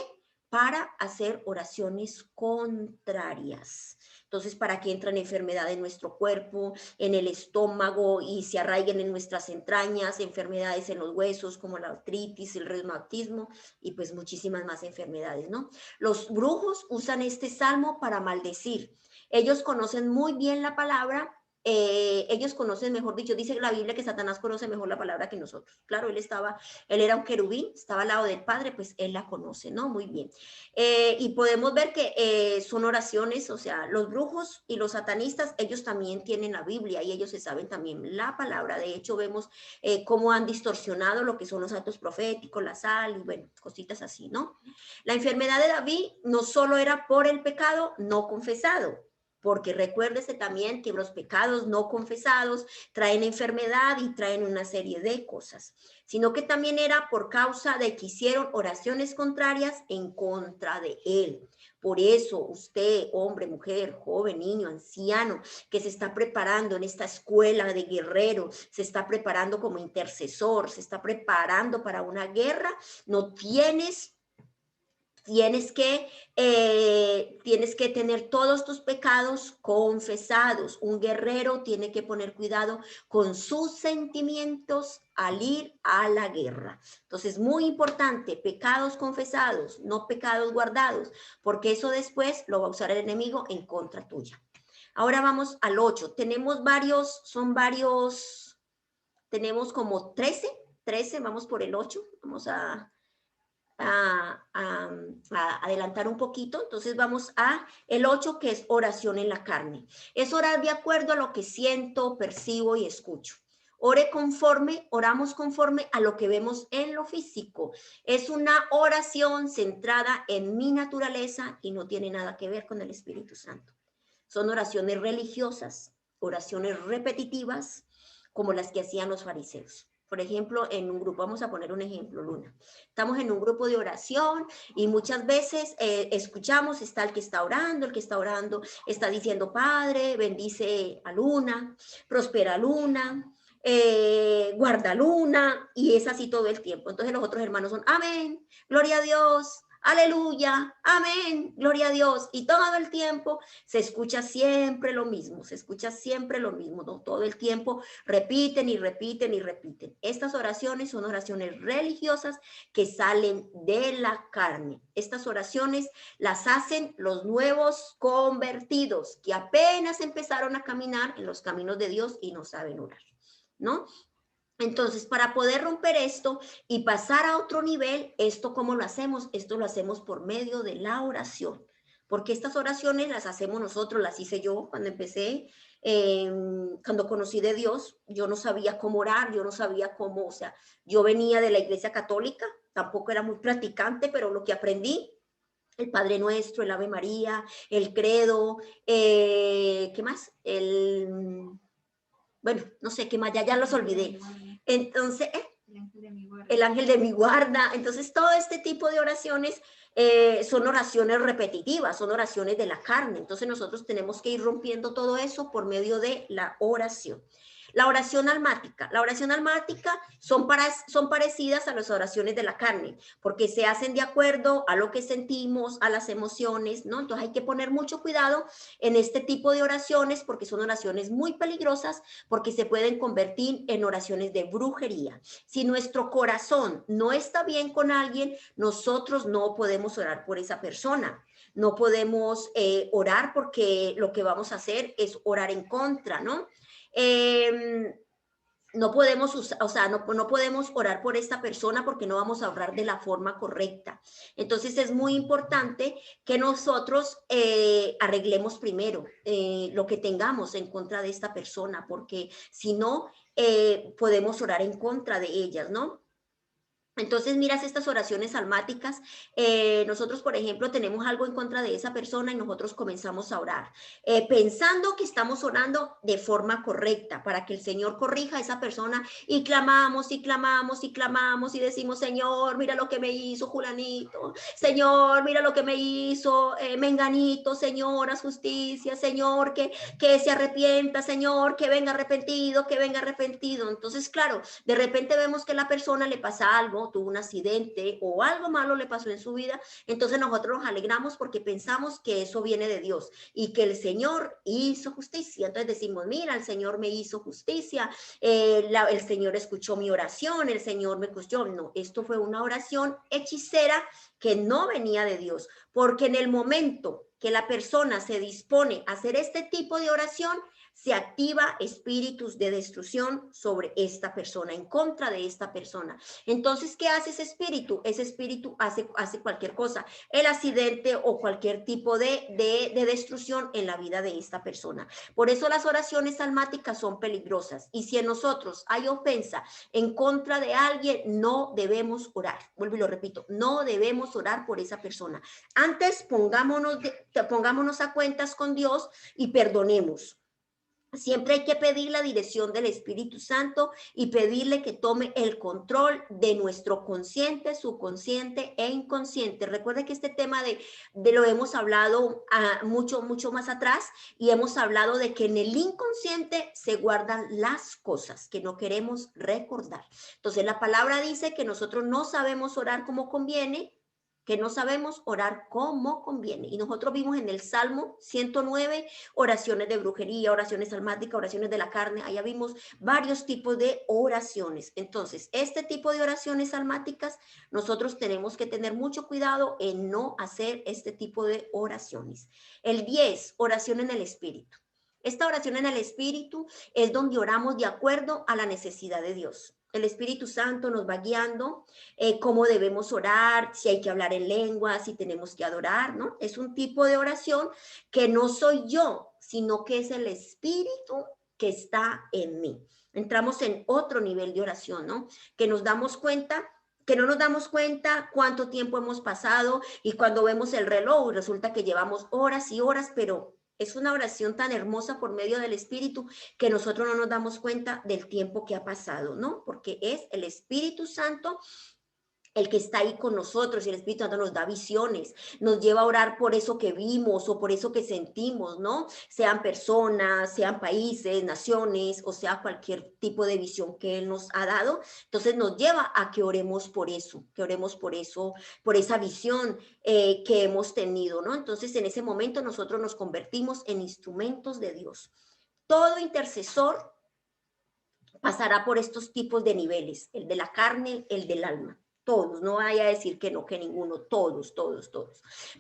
Para hacer oraciones contrarias. Entonces, para que entren enfermedades en nuestro cuerpo, en el estómago, y se arraiguen en nuestras entrañas, enfermedades en los huesos como la artritis, el reumatismo, y pues muchísimas más enfermedades, ¿no? Los brujos usan este salmo para maldecir. Ellos conocen muy bien la palabra. Ellos conocen, mejor dicho, dice la Biblia que Satanás conoce mejor la palabra que nosotros. Claro, él era un querubín, estaba al lado del Padre, pues él la conoce, ¿no? Muy bien. Y podemos ver que son oraciones, o sea, los brujos y los satanistas, ellos también tienen la Biblia, y ellos se saben también la palabra. De hecho, vemos cómo han distorsionado lo que son los actos proféticos, la sal, y bueno, cositas así, ¿no? La enfermedad de David no solo era por el pecado no confesado, porque recuérdese también que los pecados no confesados traen enfermedad y traen una serie de cosas, sino que también era por causa de que hicieron oraciones contrarias en contra de él. Por eso usted, hombre, mujer, joven, niño, anciano, que se está preparando en esta escuela de guerrero, se está preparando como intercesor, se está preparando para una guerra, no tienes tienes que tener todos tus pecados confesados. Un guerrero tiene que poner cuidado con sus sentimientos al ir a la guerra. Entonces, muy importante, pecados confesados, no pecados guardados, porque eso después lo va a usar el enemigo en contra tuya. Ahora vamos al 8. Tenemos tenemos como 13, vamos por el 8. Vamos a adelantar un poquito. Entonces vamos a el 8, que es oración en la carne. Es orar de acuerdo a lo que siento, percibo y escucho. Oramos conforme a lo que vemos en lo físico. Es una oración centrada en mi naturaleza y no tiene nada que ver con el Espíritu Santo. Son oraciones religiosas, oraciones repetitivas, como las que hacían los fariseos. Por ejemplo, en un grupo, vamos a poner un ejemplo, Luna. Estamos en un grupo de oración y muchas veces escuchamos, está el que está orando está diciendo, Padre, bendice a Luna, prospera a Luna, guarda Luna, y es así todo el tiempo. Entonces los otros hermanos son, amén, gloria a Dios, aleluya, amén, gloria a Dios. Y todo el tiempo se escucha siempre lo mismo, ¿no? Todo el tiempo repiten y repiten y repiten. Estas oraciones son oraciones religiosas que salen de la carne. Estas oraciones las hacen los nuevos convertidos que apenas empezaron a caminar en los caminos de Dios y no saben orar, ¿no? Entonces, para poder romper esto y pasar a otro nivel, ¿esto cómo lo hacemos? Esto lo hacemos por medio de la oración, porque estas oraciones las hacemos nosotros, las hice yo cuando empecé, cuando conocí de Dios. Yo no sabía cómo orar, yo no sabía cómo, o sea, yo venía de la iglesia católica, tampoco era muy practicante, pero lo que aprendí, el Padre Nuestro, el Ave María, el Credo, ¿qué más? Bueno, no sé qué más, ya los olvidé. Entonces, el ángel de mi guarda. Entonces, todo este tipo de oraciones son oraciones repetitivas, son oraciones de la carne. Entonces, nosotros tenemos que ir rompiendo todo eso por medio de la oración. La oración almática. La oración almática son parecidas a las oraciones de la carne, porque se hacen de acuerdo a lo que sentimos, a las emociones, ¿no? Entonces hay que poner mucho cuidado en este tipo de oraciones, porque son oraciones muy peligrosas, porque se pueden convertir en oraciones de brujería. Si nuestro corazón no está bien con alguien, nosotros no podemos orar por esa persona. No podemos orar, porque lo que vamos a hacer es orar en contra, ¿no? No podemos, no podemos orar por esta persona, porque no vamos a orar de la forma correcta. Entonces es muy importante que nosotros arreglemos primero lo que tengamos en contra de esta persona, porque si no, podemos orar en contra de ellas, ¿no? Entonces, miras estas oraciones almáticas. Nosotros, por ejemplo, tenemos algo en contra de esa persona y nosotros comenzamos a orar, pensando que estamos orando de forma correcta para que el Señor corrija a esa persona, y clamamos y clamamos y clamamos y decimos, Señor, mira lo que me hizo Julanito, Señor, mira lo que me hizo Menganito, Señor, haz justicia, Señor, que se arrepienta, Señor, que venga arrepentido, que venga arrepentido. Entonces, claro, de repente vemos que a la persona le pasa algo, tuvo un accidente o algo malo le pasó en su vida. Entonces nosotros nos alegramos porque pensamos que eso viene de Dios y que el Señor hizo justicia. Entonces decimos, mira, el Señor me hizo justicia, el Señor escuchó mi oración, el Señor me escuchó. No, esto fue una oración hechicera que no venía de Dios, porque en el momento que la persona se dispone a hacer este tipo de oración, se activa espíritus de destrucción sobre esta persona, en contra de esta persona. Entonces, ¿qué hace ese espíritu? Ese espíritu hace cualquier cosa, el accidente o cualquier tipo de destrucción en la vida de esta persona. Por eso las oraciones almáticas son peligrosas. Y si en nosotros hay ofensa en contra de alguien, no debemos orar. Vuelvo y lo repito, no debemos orar por esa persona. Antes pongámonos a cuentas con Dios y perdonemos. Siempre hay que pedir la dirección del Espíritu Santo y pedirle que tome el control de nuestro consciente, subconsciente e inconsciente. Recuerde que este tema de lo hemos hablado mucho más atrás, y hemos hablado de que en el inconsciente se guardan las cosas que no queremos recordar. Entonces la palabra dice que nosotros no sabemos orar como conviene, que no sabemos orar como conviene. Y nosotros vimos en el Salmo 109 oraciones de brujería, oraciones almáticas, oraciones de la carne. Allá vimos varios tipos de oraciones. Entonces, este tipo de oraciones almáticas, nosotros tenemos que tener mucho cuidado en no hacer este tipo de oraciones. El 10, oración en el Espíritu. Esta oración en el Espíritu es donde oramos de acuerdo a la necesidad de Dios. El Espíritu Santo nos va guiando cómo debemos orar, si hay que hablar en lengua, si tenemos que adorar, ¿no? Es un tipo de oración que no soy yo, sino que es el Espíritu que está en mí. Entramos en otro nivel de oración, ¿no? Que nos damos cuenta, que no nos damos cuenta cuánto tiempo hemos pasado, y cuando vemos el reloj resulta que llevamos horas y horas, pero es una oración tan hermosa por medio del Espíritu que nosotros no nos damos cuenta del tiempo que ha pasado, ¿no? Porque es el Espíritu Santo el que está ahí con nosotros, y el Espíritu Santo nos da visiones, nos lleva a orar por eso que vimos o por eso que sentimos, ¿no? Sean personas, sean países, naciones, o sea, cualquier tipo de visión que Él nos ha dado. Entonces nos lleva a que oremos por eso, por esa visión que hemos tenido, ¿no? Entonces en ese momento nosotros nos convertimos en instrumentos de Dios. Todo intercesor pasará por estos tipos de niveles, el de la carne, el del alma. Todos, no vaya a decir que no, que ninguno, todos.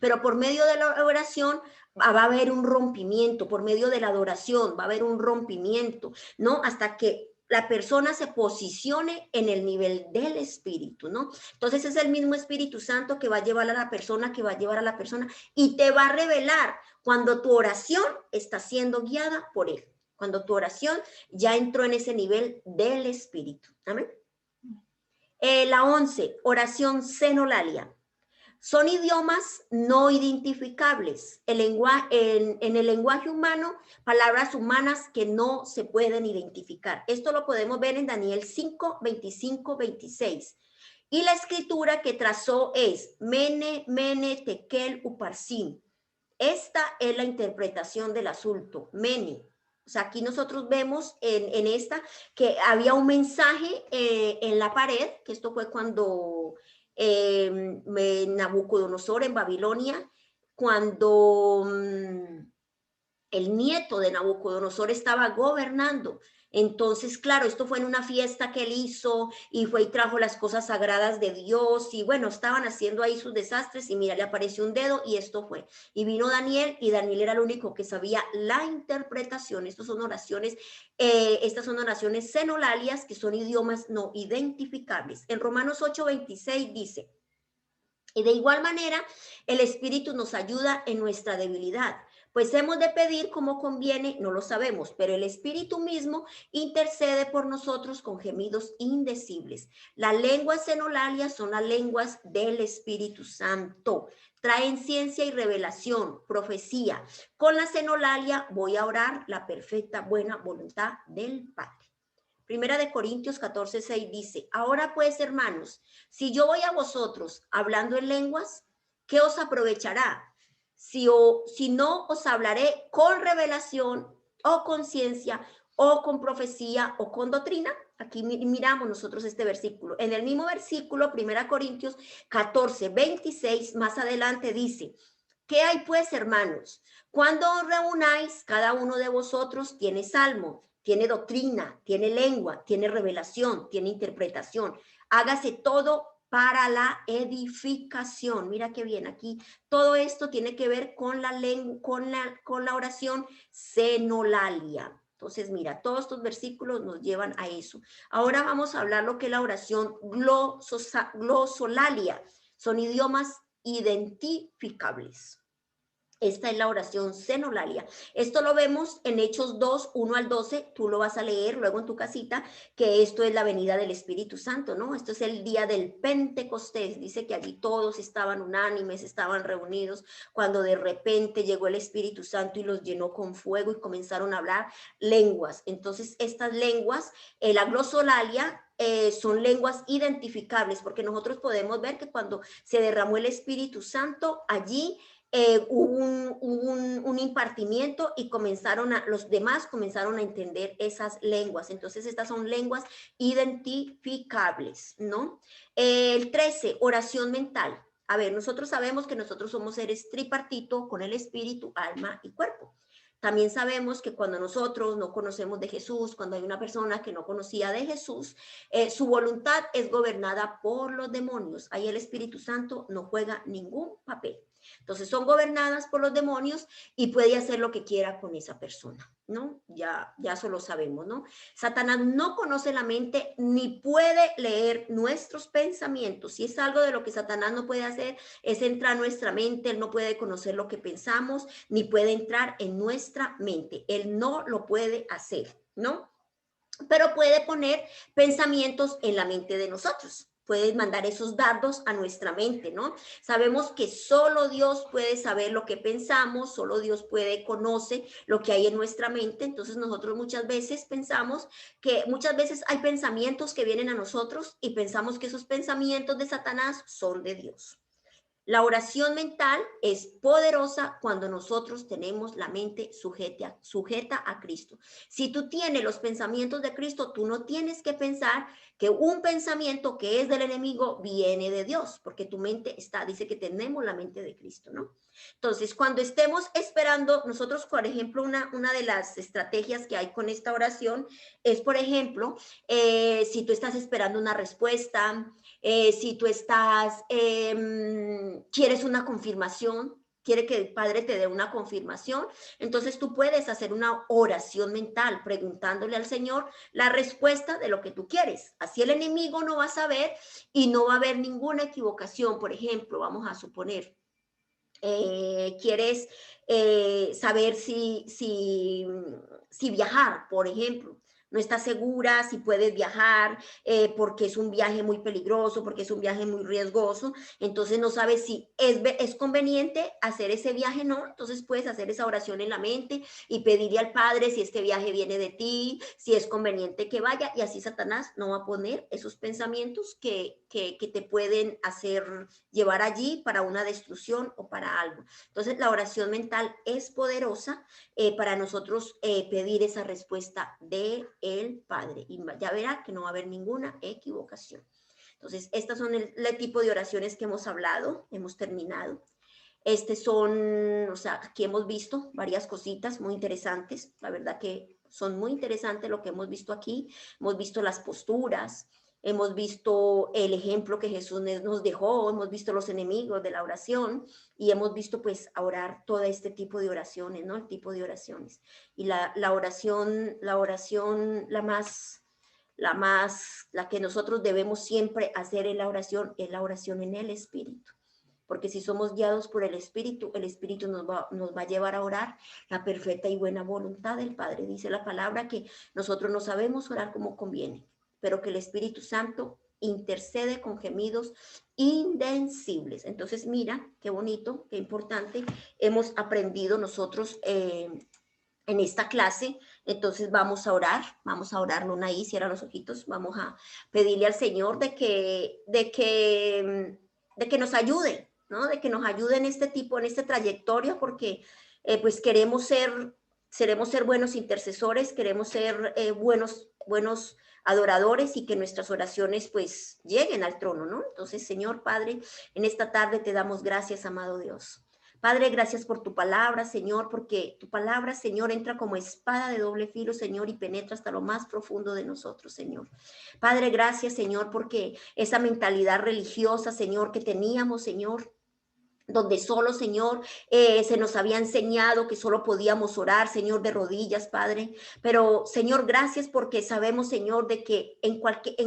Pero por medio de la oración va a haber un rompimiento, por medio de la adoración va a haber un rompimiento, ¿no? Hasta que la persona se posicione en el nivel del Espíritu, ¿no? Entonces es el mismo Espíritu Santo que va a llevar a la persona, y te va a revelar cuando tu oración está siendo guiada por Él, cuando tu oración ya entró en ese nivel del Espíritu. Amén. La 11, oración xenolalia. Son idiomas no identificables. En el lenguaje humano, palabras humanas que no se pueden identificar. Esto lo podemos ver en Daniel 5, 25, 26. Y la escritura que trazó es Mene, Mene, Tekel, Uparsin. Esta es la interpretación del asunto, Mene. O sea, aquí nosotros vemos en esta que había un mensaje en la pared, que esto fue cuando Nabucodonosor en Babilonia, cuando el nieto de Nabucodonosor estaba gobernando. Entonces, claro, esto fue en una fiesta que él hizo, y fue y trajo las cosas sagradas de Dios, y bueno, estaban haciendo ahí sus desastres, y mira, le apareció un dedo y esto fue. Y vino Daniel, y Daniel era el único que sabía la interpretación. Estas son oraciones xenolalias, que son idiomas no identificables. En Romanos 8:26 dice: y de igual manera, el Espíritu nos ayuda en nuestra debilidad, pues hemos de pedir como conviene, no lo sabemos, pero el Espíritu mismo intercede por nosotros con gemidos indecibles. Las lenguas xenolalias son las lenguas del Espíritu Santo. Traen ciencia y revelación, profecía. Con la xenolalia voy a orar la perfecta buena voluntad del Padre. Primera de Corintios 14:6 dice: ahora pues, hermanos, si yo voy a vosotros hablando en lenguas, ¿qué os aprovechará? Si no os hablaré con revelación o con ciencia o con profecía o con doctrina. Aquí miramos nosotros este versículo. En el mismo versículo, Primera Corintios 14:26, más adelante dice: ¿qué hay pues, hermanos? Cuando os reunáis, cada uno de vosotros tiene salmo, tiene doctrina, tiene lengua, tiene revelación, tiene interpretación. Hágase todo para la edificación. Mira qué bien, aquí todo esto tiene que ver con la oración xenolalia. Entonces, mira, todos estos versículos nos llevan a eso. Ahora vamos a hablar lo que es la oración glosolalia. Son idiomas identificables. Esta es la oración senolalia. Esto lo vemos en Hechos 2, 1 al 12. Tú lo vas a leer luego en tu casita, que esto es la venida del Espíritu Santo, ¿no? Esto es el día del Pentecostés. Dice que allí todos estaban unánimes, estaban reunidos, cuando de repente llegó el Espíritu Santo y los llenó con fuego y comenzaron a hablar lenguas. Entonces, estas lenguas, la glosolalia, son lenguas identificables, porque nosotros podemos ver que cuando se derramó el Espíritu Santo, allí hubo un impartimiento y los demás comenzaron a entender esas lenguas. Entonces, estas son lenguas identificables, ¿no? El 13, oración mental. A ver, nosotros sabemos que nosotros somos seres tripartito con el espíritu, alma y cuerpo. También sabemos que cuando nosotros no conocemos de Jesús, cuando hay una persona que no conocía de Jesús, su voluntad es gobernada por los demonios. Ahí el Espíritu Santo no juega ningún papel. Entonces son gobernadas por los demonios y puede hacer lo que quiera con esa persona, ¿no? Ya eso lo sabemos, ¿no? Satanás no conoce la mente ni puede leer nuestros pensamientos. Si es algo de lo que Satanás no puede hacer, es entrar a nuestra mente. Él no puede conocer lo que pensamos, ni puede entrar en nuestra mente. Él no lo puede hacer, ¿no? Pero puede poner pensamientos en la mente de nosotros. Puedes mandar esos dardos a nuestra mente, ¿no? Sabemos que solo Dios puede saber lo que pensamos, solo Dios conoce lo que hay en nuestra mente. Entonces nosotros muchas veces pensamos que muchas veces hay pensamientos que vienen a nosotros y pensamos que esos pensamientos de Satanás son de Dios. La oración mental es poderosa cuando nosotros tenemos la mente sujeta a Cristo. Si tú tienes los pensamientos de Cristo, tú no tienes que pensar que un pensamiento que es del enemigo viene de Dios, porque tu mente dice que tenemos la mente de Cristo, ¿no? Entonces, cuando estemos esperando, nosotros, por ejemplo, una de las estrategias que hay con esta oración es, por ejemplo, si tú estás esperando una respuesta, si tú quieres una confirmación, quiere que el Padre te dé una confirmación, entonces tú puedes hacer una oración mental preguntándole al Señor la respuesta de lo que tú quieres. Así el enemigo no va a saber y no va a haber ninguna equivocación. Por ejemplo, vamos a suponer, quieres saber si viajar, por ejemplo. No estás segura si puedes viajar porque es un viaje muy peligroso, porque es un viaje muy riesgoso. Entonces no sabes si es conveniente hacer ese viaje, ¿no? Entonces puedes hacer esa oración en la mente y pedirle al Padre si este viaje viene de ti, si es conveniente que vaya. Y así Satanás no va a poner esos pensamientos que te pueden hacer llevar allí para una destrucción o para algo. Entonces la oración mental es poderosa para nosotros pedir esa respuesta de el Padre. Y ya verá que no va a haber ninguna equivocación. Entonces, estas son el tipo de oraciones que hemos hablado, hemos terminado. O sea, aquí hemos visto varias cositas muy interesantes. La verdad que son muy interesantes lo que hemos visto aquí. Hemos visto las posturas, hemos visto el ejemplo que Jesús nos dejó, hemos visto los enemigos de la oración y hemos visto pues orar todo este tipo de oraciones, ¿no? El tipo de oraciones. Y la que nosotros debemos siempre hacer en la oración es la oración en el Espíritu. Porque si somos guiados por el Espíritu nos va a llevar a orar la perfecta y buena voluntad del Padre. Dice la palabra que nosotros no sabemos orar como conviene, pero que el Espíritu Santo intercede con gemidos indecibles. Entonces, mira, qué bonito, qué importante hemos aprendido nosotros en esta clase. Entonces vamos a orar, Luna, ahí, cierra los ojitos, vamos a pedirle al Señor de que nos ayude, ¿no? De que nos ayude en esta trayectoria, porque pues seremos ser buenos intercesores, queremos ser buenos adoradores y que nuestras oraciones pues lleguen al trono, ¿no? Entonces, Señor Padre, en esta tarde te damos gracias, amado Dios. Padre, gracias por tu palabra, Señor, porque tu palabra, Señor, entra como espada de doble filo, Señor, y penetra hasta lo más profundo de nosotros, Señor. Padre, gracias, Señor, porque esa mentalidad religiosa, Señor, que teníamos, Señor, donde solo, Señor, se nos había enseñado que solo podíamos orar, Señor, de rodillas, Padre. Pero, Señor, gracias porque sabemos, Señor, de que en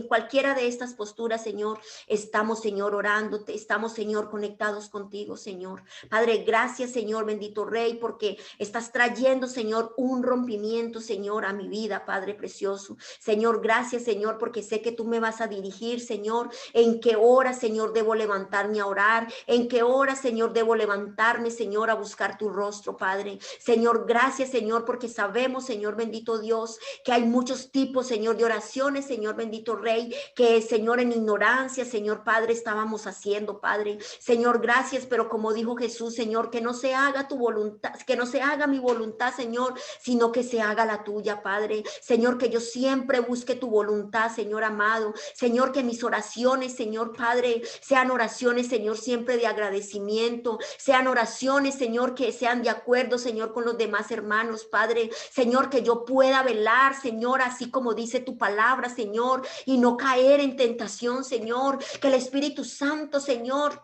cualquiera de estas posturas, Señor, estamos, Señor, orándote, estamos, Señor, conectados contigo, Señor. Padre, gracias, Señor, bendito Rey, porque estás trayendo, Señor, un rompimiento, Señor, a mi vida, Padre precioso. Señor, gracias, Señor, porque sé que tú me vas a dirigir, Señor, en qué hora, Señor, debo levantarme a orar, en qué hora, Señor, debo levantarme, Señor, a buscar tu rostro, Padre. Señor, gracias, Señor, porque sabemos, Señor, bendito Dios, que hay muchos tipos, Señor, de oraciones, Señor, bendito Rey, que, Señor, en ignorancia, Señor, Padre, estábamos haciendo, Padre. Señor, gracias, pero como dijo Jesús, Señor, que no se haga tu voluntad, que no se haga mi voluntad, Señor, sino que se haga la tuya, Padre. Señor, que yo siempre busque tu voluntad, Señor amado. Señor, que mis oraciones, Señor Padre, sean oraciones, Señor, siempre de agradecimiento, sean oraciones, Señor, que sean de acuerdo, Señor, con los demás hermanos, Padre. Señor, que yo pueda velar, Señor, así como dice tu palabra, Señor, y no caer en tentación, Señor. Que el Espíritu Santo, Señor,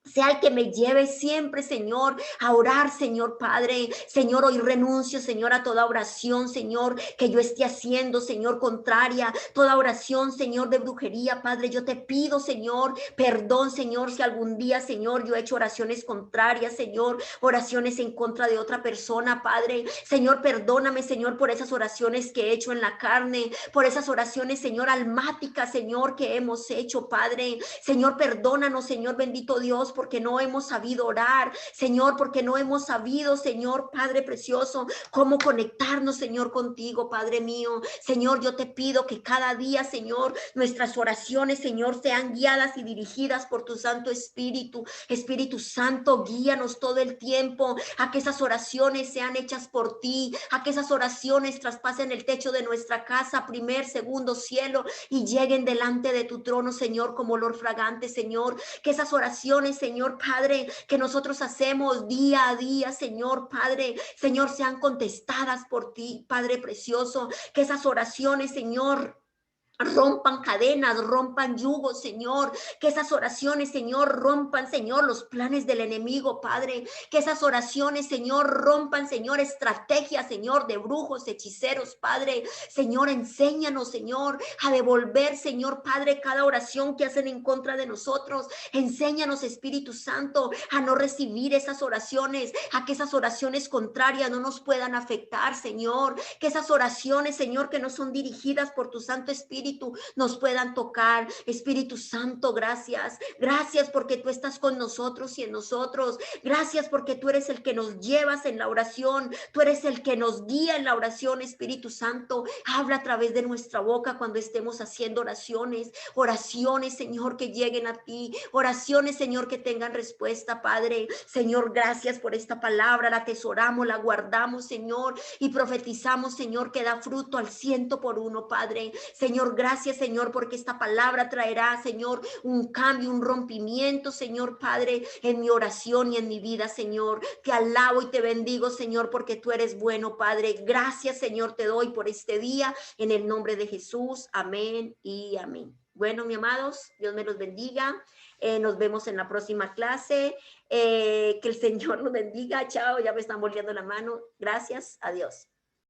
sea el que me lleve siempre, Señor, a orar, Señor Padre. Señor, hoy renuncio, Señor, a toda oración, Señor, que yo esté haciendo, Señor, contraria. Toda oración, Señor, de brujería, Padre. Yo te pido, Señor, perdón, Señor, si algún día, Señor, yo he hecho oraciones contrarias, Señor, oraciones en contra de otra persona, Padre. Señor, perdóname, Señor, por esas oraciones que he hecho en la carne, por esas oraciones, Señor, almáticas, Señor, que hemos hecho, Padre. Señor, perdónanos, Señor, bendito Dios, porque no hemos sabido orar, Señor, porque no hemos sabido, Señor, Padre precioso, cómo conectarnos, Señor, contigo, Padre mío. Señor, yo te pido que cada día, Señor, nuestras oraciones, Señor, sean guiadas y dirigidas por tu Santo Espíritu. Espíritu Santo, guíanos todo el tiempo a que esas oraciones sean hechas por ti, a que esas oraciones traspasen el techo de nuestra casa, primer, segundo cielo, y lleguen delante de tu trono, Señor, como olor fragante, Señor. Que esas oraciones, Señor Padre, que nosotros hacemos día a día, Señor Padre, Señor, sean contestadas por ti, Padre precioso. Que esas oraciones, Señor, rompan cadenas, rompan yugos, Señor. Que esas oraciones, Señor, rompan, Señor, los planes del enemigo, Padre. Que esas oraciones, Señor, rompan, Señor, estrategias, Señor, de brujos, hechiceros, Padre. Señor, enséñanos, Señor, a devolver, Señor, Padre, cada oración que hacen en contra de nosotros. Enséñanos, Espíritu Santo, a no recibir esas oraciones, a que esas oraciones contrarias no nos puedan afectar, Señor. Que esas oraciones, Señor, que no son dirigidas por tu Santo Espíritu, nos puedan tocar. Espíritu Santo, gracias. Gracias porque tú estás con nosotros y en nosotros. Gracias porque tú eres el que nos llevas en la oración. Tú eres el que nos guía en la oración, Espíritu Santo. Habla a través de nuestra boca cuando estemos haciendo oraciones. Oraciones, Señor, que lleguen a ti. Oraciones, Señor, que tengan respuesta, Padre. Señor, gracias por esta palabra. La atesoramos, la guardamos, Señor, y profetizamos, Señor, que da fruto al 100 por 1, Padre. Señor, gracias, Señor, porque esta palabra traerá, Señor, un cambio, un rompimiento, Señor Padre, en mi oración y en mi vida, Señor. Te alabo y te bendigo, Señor, porque tú eres bueno, Padre. Gracias, Señor, te doy por este día, en el nombre de Jesús. Amén y amén. Bueno, mis amados, Dios me los bendiga. Nos vemos en la próxima clase. Que el Señor nos bendiga. Chao, ya me están volviendo la mano. Gracias. Adiós.